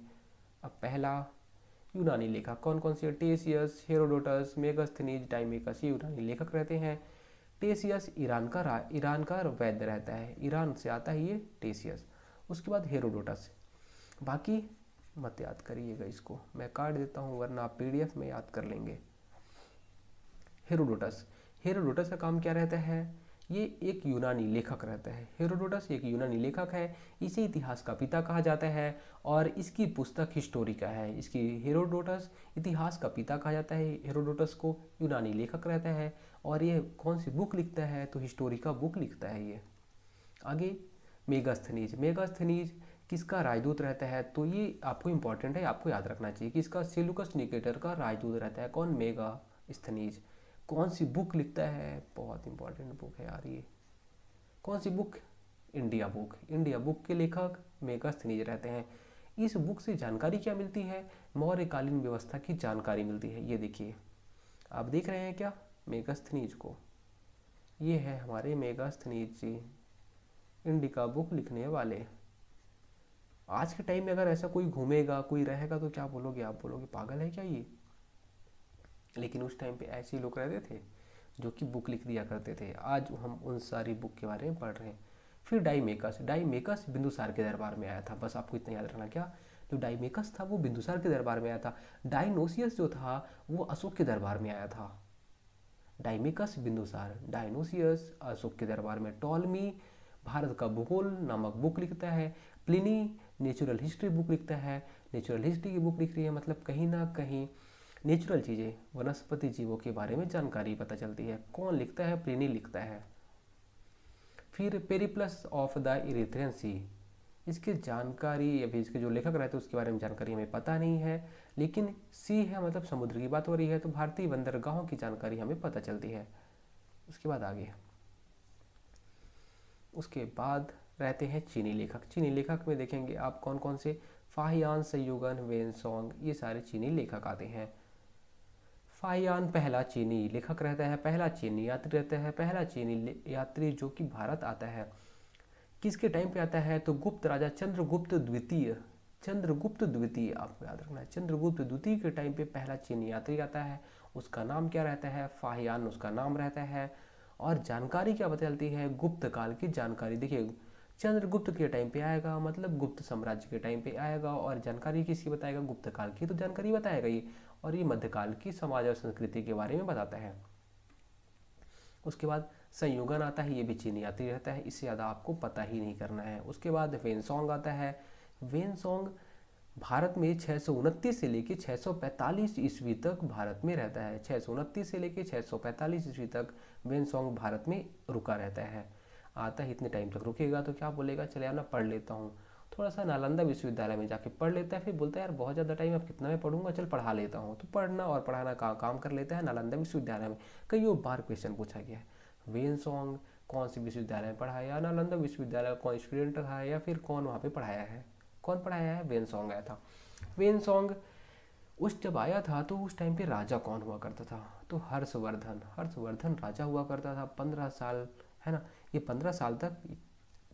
अब पहला यूनानी लेखक कौन कौन से? टेसियस, हेरोडोटस, मेगास्थनीज, टाइमेकस, ये यूनानी लेखक रहते हैं। टेसियस ईरान का वैद्य रहता है, ईरान से आता है ये टेसियस। उसके बाद हेरोडोटस। बाकी मत याद करिएगा, इसको मैं काट देता हूँ वरना आप पीडीएफ में याद कर लेंगे। हेरोडोटस, हेरोडोटस का काम क्या रहता है? ये एक यूनानी लेखक रहता है। हेरोडोटस एक यूनानी लेखक है, इसे इतिहास का पिता कहा जाता है और इसकी पुस्तक हिस्टोरिका है। इसकी हेरोडोटस इतिहास का पिता कहा जाता है, हेरोडोटस को यूनानी लेखक रहता है। और ये कौन सी बुक लिखता है? तो हिस्टोरिका बुक लिखता है ये। आगे मेगास्थनीज, मेगास्थनीज किसका राजदूत रहता है? तो ये आपको इंपॉर्टेंट है, आपको याद रखना चाहिए कि इसका सेलुकस निकेटर का राजदूत रहता है। कौन? मेगास्थनीज। कौन सी बुक लिखता है? बहुत इंपॉर्टेंट बुक है यार ये। कौन सी book? India book. India book के लेखक मेगास्थनीज रहते हैं। इस बुक से जानकारी क्या मिलती है? मौर्यकालीन व्यवस्था की जानकारी मिलती है। ये देखिए, आप देख रहे हैं क्या मेगास्थनीज को? ये है हमारे मेगास्थनीज जी, इंडिका बुक लिखने वाले। आज के टाइम में अगर ऐसा कोई घूमेगा, कोई रहेगा तो क्या बोलोगे? आप बोलोगे पागल है क्या ये? लेकिन उस टाइम पे ऐसे लोग रहते थे जो कि बुक लिख दिया करते थे। आज हम उन सारी बुक के बारे में पढ़ रहे हैं। फिर डाईमेकस, डाईमेकस बिंदुसार के दरबार में आया था। बस आपको इतना याद रखना, क्या जो डाईमेकस था वो बिंदुसार के दरबार में आया था। डायनोसियस जो था वो अशोक के दरबार में आया था। डाईमेकस बिंदुसार, डायनोसियस अशोक के दरबार में। टॉलमी भारत का भूगोल नामक बुक लिखता है। प्लिनी नेचुरल हिस्ट्री बुक लिखता है। नेचुरल हिस्ट्री की बुक लिख रही है, मतलब कहीं ना कहीं नेचुरल चीज़ें, वनस्पति जीवों के बारे में जानकारी पता चलती है। कौन लिखता है? प्लिनी लिखता है। फिर पेरिप्लस ऑफ द इरिथ्रियन सी, इसकी जानकारी अभी इसके जो लेखक रहते हैं उसके बारे में जानकारी हमें पता नहीं है, लेकिन सी है मतलब समुद्र की बात हो रही है तो भारतीय बंदरगाहों की जानकारी हमें पता चलती है। उसके बाद आगे, उसके बाद रहते हैं चीनी लेखक। चीनी लेखक में देखेंगे आप कौन कौन से? फाहियान, सयुगन, वेनसोंग, ये सारे चीनी लेखक आते हैं। फाहियान पहला चीनी लेखक रहता है, पहला चीनी यात्री रहता है। पहला चीनी यात्री जो कि भारत आता है किसके टाइम पे आता है? तो गुप्त राजा चंद्रगुप्त द्वितीय, चंद्रगुप्त द्वितीय आपको याद रखना है। चंद्रगुप्त द्वितीय के टाइम पे पहला चीनी यात्री आता है। उसका नाम क्या रहता है? फाहियान उसका नाम रहता है। और जानकारी क्या पता चलती है? गुप्त काल की जानकारी। देखिए, चंद्रगुप्त के टाइम पे आएगा मतलब गुप्त साम्राज्य के टाइम पे आएगा, और जानकारी किसकी बताएगा? गुप्त काल की तो जानकारी बताएगा ये। और ये मध्यकाल की समाज और संस्कृति के बारे में बताता है। उसके बाद संयुगन आता है, ये भी चीनी यात्री रहता है, इससे ज़्यादा आपको पता ही नहीं करना है। उसके बाद वेनसोंग आता है। वेनसोंग भारत में 629 से लेकर 645 ईस्वी तक भारत में रहता है। 629 से लेकर 645 ईस्वी तक वेनसोंग भारत में रुका रहता है। आता है इतने टाइम तक रुकेगा तो क्या बोलेगा, चले यार ना पढ़ लेता हूँ, थोड़ा सा नालंदा विश्वविद्यालय में जाके पढ़ लेता है। फिर बोलता है यार बहुत ज़्यादा टाइम अब कितना मैं पढ़ूंगा, चल पढ़ा लेता हूँ। तो पढ़ना और पढ़ाना का काम कर लेता है नालंदा विश्वविद्यालय में। कई बार क्वेश्चन पूछा गया है, वेनसोंग कौन से विश्वविद्यालय में पढ़ाया? नालंदा विश्वविद्यालय कौन स्टूडेंट रहा है या फिर कौन वहाँ पे पढ़ाया है? कौन पढ़ाया है? वेनसोंग आया था। वेनसोंग उस जब आया था तो उस टाइम पे राजा कौन हुआ करता था? तो हर्षवर्धन, हर्षवर्धन राजा हुआ करता था। 15 साल, है ना, ये 15 साल तक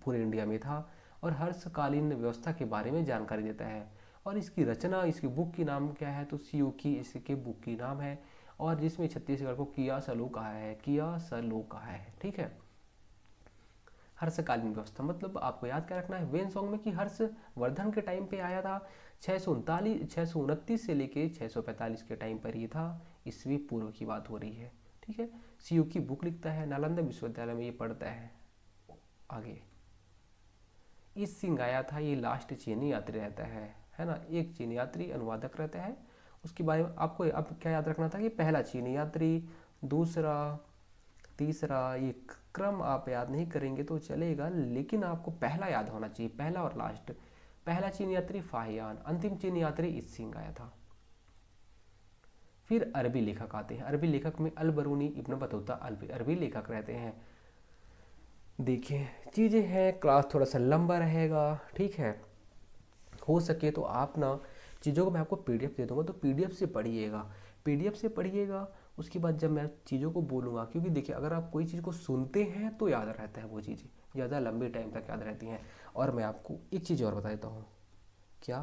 पूरे इंडिया में था और हर्षकालीन व्यवस्था के बारे में जानकारी देता है। और इसकी रचना, इसकी बुक की नाम क्या है? तो सियूकी इसके बुक की नाम है, और जिसमें छत्तीसगढ़ को किया सलो कहा है, किया सलो कहा है। ठीक है, हर्षकालीन व्यवस्था मतलब आपको याद क्या रखना है वेनसोंग में कि हर्षवर्धन के टाइम पे आया था। 629 से लेके 645 के टाइम पर ये था, ईस्वी पूर्व की बात हो रही है। ठीक है, सीयू की बुक लिखता है, नालंदा विश्वविद्यालय में ये पढ़ता है। आगे इस सिंह आया था, ये लास्ट चीनी यात्री रहता है ना, एक चीनी यात्री अनुवादक रहता है। उसके बारे में आपको अब क्या याद रखना था कि पहला चीनी यात्री, दूसरा, तीसरा, ये क्रम आप याद नहीं करेंगे तो चलेगा, लेकिन आपको पहला याद होना चाहिए, पहला और लास्ट। पहला चीन यात्री फाहियान, अंतिम चीन यात्री इत्सिंग आया था। फिर अरबी लेखक आते हैं। अरबी लेखक में अल बरूनी, इब्न बतूता अरबी लेखक रहते हैं। देखिए चीज़ें हैं, क्लास थोड़ा सा लंबा रहेगा, ठीक है। हो सके तो आप ना चीज़ों को मैं आपको पीडीएफ दे दूंगा, तो पीडीएफ से पढ़िएगा, पीडीएफ से पढ़िएगा। उसके बाद जब मैं चीज़ों को बोलूँगा, क्योंकि देखिए अगर आप कोई चीज़ को सुनते हैं तो याद रहता है, वो चीज़ें ज़्यादा लंबे टाइम तक याद रहती हैं। और मैं आपको एक चीज़ और बता देता हूँ, क्या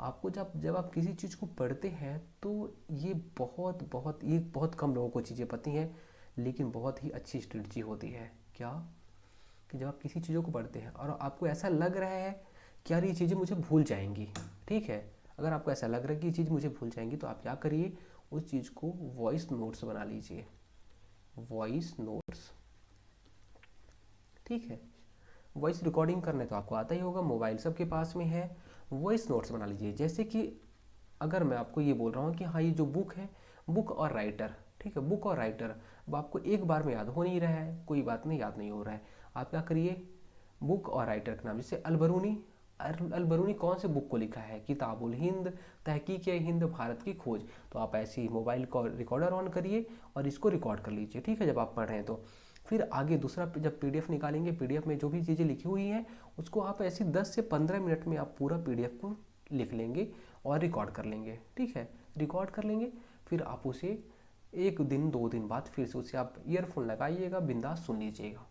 आपको जब जब आप किसी चीज़ को पढ़ते हैं तो ये बहुत कम लोगों को चीज़ें पता हैं, लेकिन बहुत ही अच्छी स्ट्रेटजी होती है। क्या कि जब आप किसी चीज़ों को पढ़ते हैं और आपको ऐसा लग रहा है कि यार ये चीज़ें मुझे भूल जाएंगी, ठीक है, अगर आपको ऐसा लग रहा है कि ये चीज़ मुझे भूल जाएंगी तो आप क्या करिए, उस चीज़ को वॉइस नोट्स बना लीजिए, वॉइस नोट्स, ठीक है। वॉइस रिकॉर्डिंग करने तो आपको आता ही होगा, मोबाइल सबके पास में है। वॉइस नोट्स बना लीजिए। जैसे कि अगर मैं आपको ये बोल रहा हूँ कि हाँ ये जो बुक है, बुक और राइटर, ठीक है, बुक और राइटर, अब आपको एक बार में याद हो नहीं रहा है, कोई बात नहीं, याद नहीं हो रहा है, आप क्या करिए, बुक और राइटर का नाम, जैसे अलबरूनी, अलबरूनी कौन से बुक को लिखा है, किताबुल हिंद, तहकीक हिंद, भारत की खोज। तो आप ऐसे ही मोबाइल को रिकॉर्डर ऑन करिए और इसको रिकॉर्ड कर लीजिए, ठीक है, जब आप पढ़ रहे हैं तो। फिर आगे दूसरा जब पीडीएफ निकालेंगे, पीडीएफ में जो भी चीज़ें लिखी हुई हैं उसको आप ऐसे 10 से 15 मिनट में आप पूरा पीडीएफ को लिख लेंगे और रिकॉर्ड कर लेंगे, ठीक है, रिकॉर्ड कर लेंगे। फिर आप उसे 1 दिन 2 दिन बाद फिर से उसे आप ईयरफोन लगाइएगा, बिंदास सुन लीजिएगा।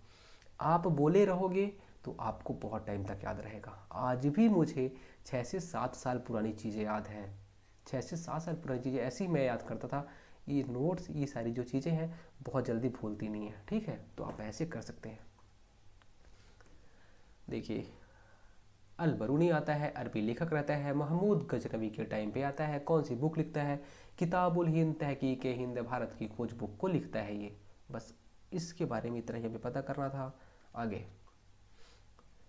आप बोले रहोगे तो आपको बहुत टाइम तक याद रहेगा। आज भी मुझे 6 से 7 साल पुरानी चीज़ें याद हैं, 6 से 7 साल पुरानी चीज़ें ऐसी ही मैं याद करता था। ये नोट्स, ये सारी जो चीज़ें हैं बहुत जल्दी भूलती नहीं है, ठीक है, तो आप ऐसे कर सकते हैं। देखिए अल बरूनी आता है, अरबी लेखक रहता है, महमूद गजनवी के टाइम पे आता है, कौन सी बुक लिखता है, किताबुल हिंद, तहकीक हिंद, भारत की खोज बुक को लिखता है ये। बस इसके बारे में इतना ही हमें पता करना था। आगे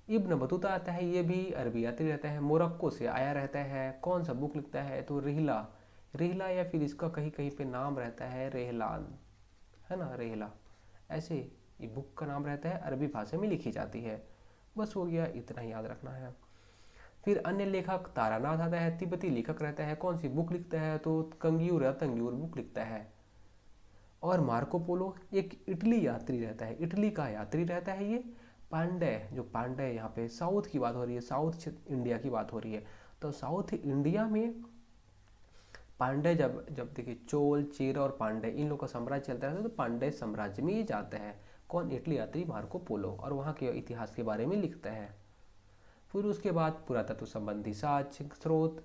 इब्न बतूता आता है, ये भी अरबी यात्री रहता है, मोरक्को से आया रहता है, कौन सा बुक लिखता है, तो रिहला, रिहला या फिर इसका कहीं कहीं पे नाम रहता है रेहलान, है ना, रेहला, ऐसे ये बुक का नाम रहता है, अरबी भाषा में लिखी जाती है। बस हो गया, इतना ही याद रखना है। फिर अन्य लेखक तारानाथ आता है, तिब्बती लेखक रहता है, कौन सी बुक लिखता है, तो कंग्यूर या तंग्यूर बुक लिखता है। और मार्को पोलो एक इटली यात्री रहता है, इटली का यात्री रहता है ये। पांडे, जो पांडे, यहाँ पे साउथ की बात हो रही है, साउथ इंडिया की बात हो रही है, तो साउथ इंडिया में पांडे जब जब देखिए चोल, चेरा और पांडे इन लोग का साम्राज्य चलता रहता है, तो पांडे साम्राज्य में ये जाता है, कौन, इटली यात्री मार्को पोलो, और वहाँ के इतिहास के बारे में लिखता है। फिर उसके बाद पुरातत्व संबंधी साक्ष्य, स्रोत,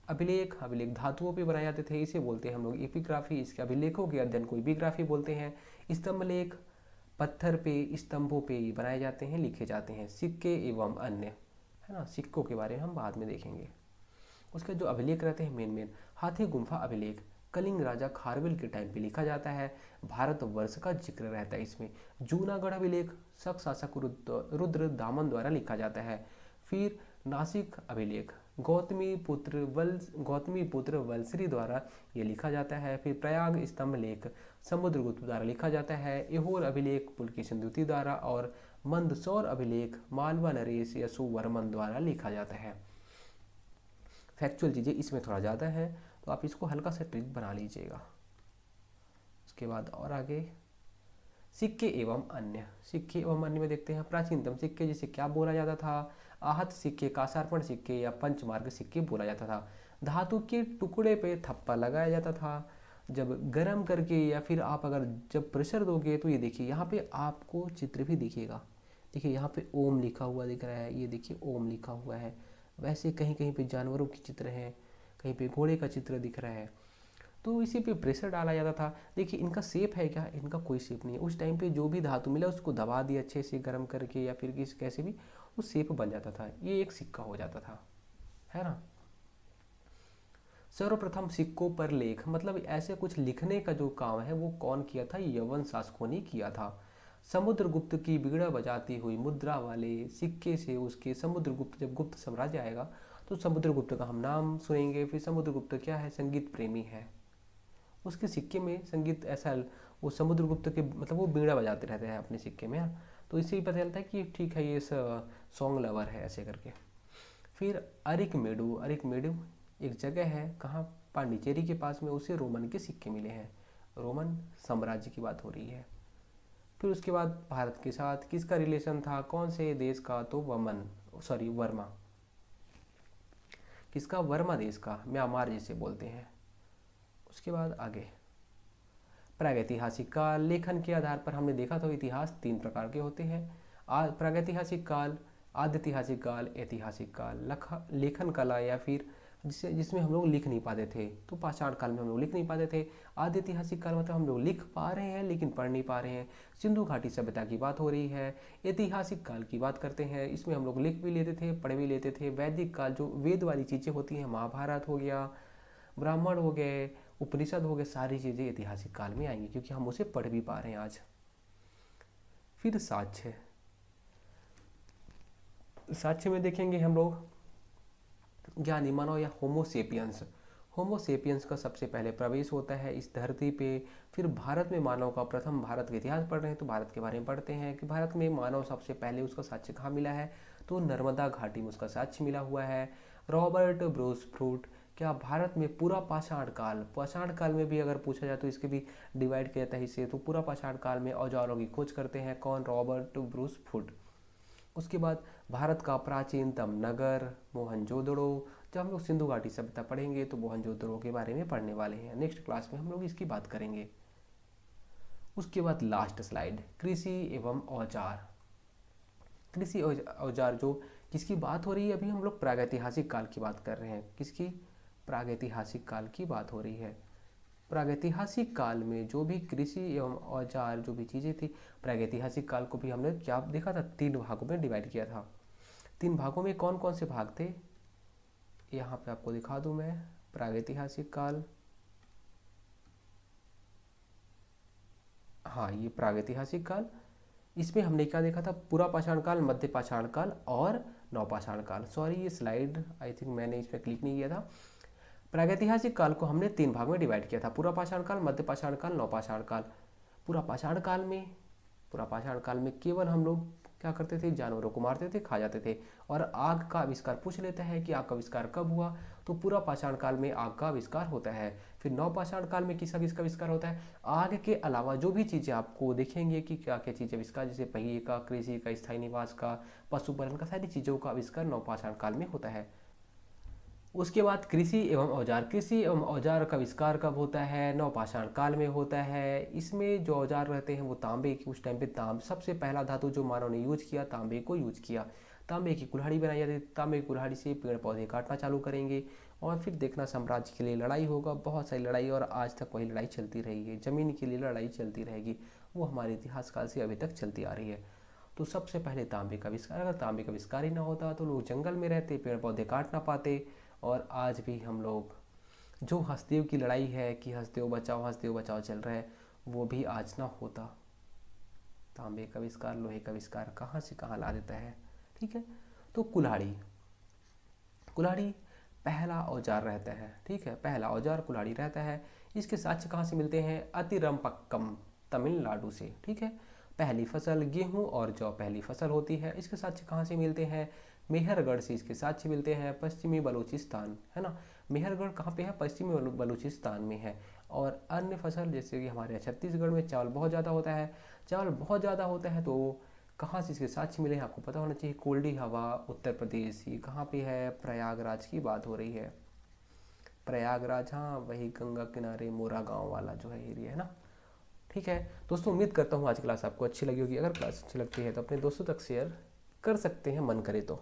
अभिलेख, अभिलेख धातुओं पे बनाए जाते थे, इसे बोलते हैं हम लोग एपिग्राफी, इसके अभिलेखों के अध्ययन को एपिग्राफी बोलते हैं। स्तंभ लेख, पत्थर पे, स्तंभों पे बनाए जाते हैं, लिखे जाते हैं। सिक्के एवं अन्य, है ना, सिक्कों के बारे में हम बाद में देखेंगे। उसके जो अभिलेख रहते हैं मेन हाथी गुम्फा अभिलेख, कलिंग राजा खारवेल के टाइम पे लिखा जाता है, भारतवर्ष का जिक्र रहता है इसमें। जूनागढ़ अभिलेख शक शासक रुद्र दामन द्वारा लिखा जाता है। फिर नासिक अभिलेख गौतमी पुत्र वल्सरी द्वारा ये लिखा जाता है। फिर प्रयाग स्तंभ लेख समुद्रगुप्त द्वारा लिखा जाता है। एहोर अभिलेख पुलकेशिन द्वितीय द्वारा, और मंदसौर अभिलेख मालवा नरेश यशोवर्मन द्वारा लिखा जाता है। फैक्चुअल चीज़ें इसमें थोड़ा ज़्यादा है, तो आप इसको हल्का सा ट्रिक बना लीजिएगा। उसके बाद और आगे सिक्के एवं अन्य, सिक्के एवं अन्य में देखते हैं प्राचीनतम सिक्के, जिसे क्या बोला जाता था, आहत सिक्के, कासार्पण सिक्के या पंचमार्ग सिक्के बोला जाता था। धातु के टुकड़े पे थप्पा लगाया जाता था जब गर्म करके, या फिर आप अगर जब प्रेशर दोगे तो ये देखिए यहाँ पे आपको चित्र भी दिखेगा, देखिए यहाँ पे ओम लिखा हुआ दिख रहा है, ये देखिए ओम लिखा हुआ है। वैसे कहीं कहीं पे जानवरों के चित्र हैं, कहीं पे घोड़े का चित्र दिख रहा है, तो इसी पे प्रेशर डाला जाता था। देखिए इनका शेप है क्या, इनका कोई शेप नहीं है। उस टाइम पे जो भी धातु मिला उसको दबा दिया अच्छे से गर्म करके, या फिर किस कैसे भी उस शेप बन जाता था, ये एक सिक्का हो जाता था, है ना। सर्वप्रथम सिक्कों पर लेख, मतलब ऐसे कुछ लिखने का जो काम है वो कौन किया था, यवन शासकों ने किया था। समुद्रगुप्त की बीड़ा बजाती हुई मुद्रा वाले सिक्के से उसके, समुद्रगुप्त जब गुप्त साम्राज्य आएगा तो समुद्रगुप्त का हम नाम सुनेंगे। फिर समुद्रगुप्त क्या है, संगीत प्रेमी है, उसके सिक्के में संगीत ऐसा, वो समुद्रगुप्त के मतलब वो बीड़ा बजाते रहते हैं अपने सिक्के में, तो इससे ही पता चलता है कि ठीक है ये सॉन्ग लवर है, ऐसे करके। फिर अरिकमेडु एक जगह है कहाँ, पांडिचेरी के पास में, उसे रोमन के सिक्के मिले हैं। रोमन साम्राज्य की बात हो रही है। फिर उसके बाद भारत के साथ किसका रिलेशन था, कौन से देश का, तो वर्मा। किसका, वर्मा देश का, म्यांमार जिसे बोलते हैं। उसके बाद आगे प्रागैतिहासिक काल। लेखन के आधार पर हमने देखा तो इतिहास 3 प्रकार के होते हैं, प्रागैतिहासिक काल, आद्यतिहासिक काल, ऐतिहासिक काल। लेखन कला या फिर जिसमें हम लोग लिख नहीं पाते थे, तो पाषाण काल में हम लोग लिख नहीं पाते थे। आद्य ऐतिहासिक काल मतलब हम लोग लिख पा रहे हैं लेकिन पढ़ नहीं पा रहे हैं। सिंधु घाटी सभ्यता की बात हो रही है। ऐतिहासिक काल की बात करते हैं, इसमें हम लोग लिख भी लेते थे, पढ़ भी लेते थे। वैदिक काल, जो वेद वाली चीज़ें होती हैं, महाभारत हो गया, ब्राह्मण हो गए, उपनिषद हो गए, सारी चीज़ें ऐतिहासिक काल में आएंगी क्योंकि हम उसे पढ़ भी पा रहे हैं आज। फिर साक्ष्य। साक्ष्य में देखेंगे हम लोग ज्ञानी मानव या होमोसेपियंस। होमोसेपियंस का सबसे पहले प्रवेश होता है इस धरती पे। फिर भारत में मानव का प्रथम, भारत का इतिहास पढ़ रहे हैं तो भारत के बारे में पढ़ते हैं कि भारत में मानव सबसे पहले उसका साक्ष्य कहाँ मिला है, तो नर्मदा घाटी में उसका साक्ष्य मिला हुआ है। Robert Bruce fruit. क्या भारत में पूरा पाषाण काल में भी अगर पूछा जाए तो इसके भी डिवाइड किया जाता है इसे, तो पूरा पाषाण काल में औजारों की खोज करते हैं कौन, रॉबर्ट ब्रूस फ्रूट। उसके बाद भारत का प्राचीनतम नगर मोहनजोदड़ो। जब हम लोग सिंधु घाटी सभ्यता पढ़ेंगे तो मोहनजोदड़ो के बारे में पढ़ने वाले हैं, नेक्स्ट क्लास में हम लोग इसकी बात करेंगे। उसके बाद लास्ट स्लाइड, कृषि एवं औजार। कृषि औजार जो किसकी बात हो रही है, अभी हम लोग प्रागैतिहासिक काल की बात कर रहे हैं। किसकी, प्रागैतिहासिक काल की बात हो रही है। प्रागैतिहासिक काल में जो भी कृषि एवं औजार जो भी चीज़ें थी, प्रागैतिहासिक काल को भी हमने क्या देखा था, 3 भागों में डिवाइड किया था। 3 भागों में कौन कौन से भाग थे, यहाँ पे आपको दिखा दूं मैं। प्रागैतिहासिक काल, हाँ ये प्रागैतिहासिक काल, इसमें हमने क्या देखा था, पूरा पाषाण काल, मध्य पाषाण काल और नवपाषाण काल। सॉरी ये स्लाइड आई थिंक मैंने इस पर क्लिक नहीं किया था। प्रागैतिहासिक काल को हमने 3 भाग में डिवाइड किया था, पूरा पाषाण काल, मध्य पाषाण काल, नवपाषाण काल। पूरा पाषाण काल में केवल हम लोग क्या करते थे, जानवरों को मारते थे, खा जाते थे। और आग का आविष्कार पूछ लेता है कि आग का आविष्कार कब हुआ, तो पूरा पाषाण काल में आग का आविष्कार होता है। फिर नवपाषाण काल में किसका आविष्कार होता है, आग के अलावा जो भी चीज़ें आपको देखेंगे कि क्या क्या चीज़ें आविष्कार, जैसे पहिए का, कृषि का, स्थायी निवास का, पशुपालन का, सारी चीज़ों का आविष्कार नवपाषाण काल में होता है। उसके बाद कृषि एवं औजार का आविष्कार कब होता है, नवपाषाण काल में होता है। इसमें जो औजार रहते हैं वो तांबे की, उस टाइम पे सबसे पहला धातु जो मानव ने यूज किया, तांबे को यूज किया। तांबे की कुल्हाड़ी बनाई जाती है, तांबे की कुल्हाड़ी से पेड़ पौधे काटना चालू करेंगे और फिर देखना साम्राज्य के लिए लड़ाई होगा, बहुत सारी लड़ाई, और आज तक वही लड़ाई चलती रहेगी, जमीन के लिए लड़ाई चलती रहेगी, वो हमारे इतिहास काल से अभी तक चलती आ रही है। तो सबसे पहले तांबे का आविष्कार, अगर तांबे का आविष्कार ही ना होता तो लोग जंगल में रहते, पेड़ पौधे काट ना पाते, और आज भी हम लोग जो हसदेव की लड़ाई है कि हसदेव बचाओ चल रहा है, वो भी आज ना होता। तांबे का आविष्कार, लोहे का आविष्कार कहाँ से कहाँ ला देता है, ठीक है। तो कुल्हाड़ी पहला औजार रहता है, ठीक है, पहला औजार कुल्हाड़ी रहता है। इसके साक्ष्य कहाँ से मिलते हैं, अतिरमपक्कम, तमिलनाडु से, ठीक है। पहली फसल गेहूं और जौ पहली फसल होती है। इसके साक्ष्य कहाँ से मिलते हैं, मेहरगढ़ से इसके साक्ष्य मिलते हैं, पश्चिमी बलूचिस्तान, है ना। मेहरगढ़ कहाँ पे है, पश्चिमी बलूचिस्तान में है। और अन्य फसल जैसे कि हमारे छत्तीसगढ़ में चावल बहुत ज़्यादा होता है, तो कहाँ से इसके साक्ष्य मिले हैं आपको पता होना चाहिए। कोल्डी हवा, उत्तर प्रदेश, ये कहाँ पे है, प्रयागराज की बात हो रही है। प्रयागराज, हाँ वही गंगा किनारे मोरा गांव वाला जो है एरिया, है ना। ठीक है दोस्तों, उम्मीद करता हूँ आज क्लास आपको अच्छी लगी होगी। अगर क्लास अच्छी लगती है तो अपने दोस्तों तक शेयर कर सकते हैं, मन करे तो।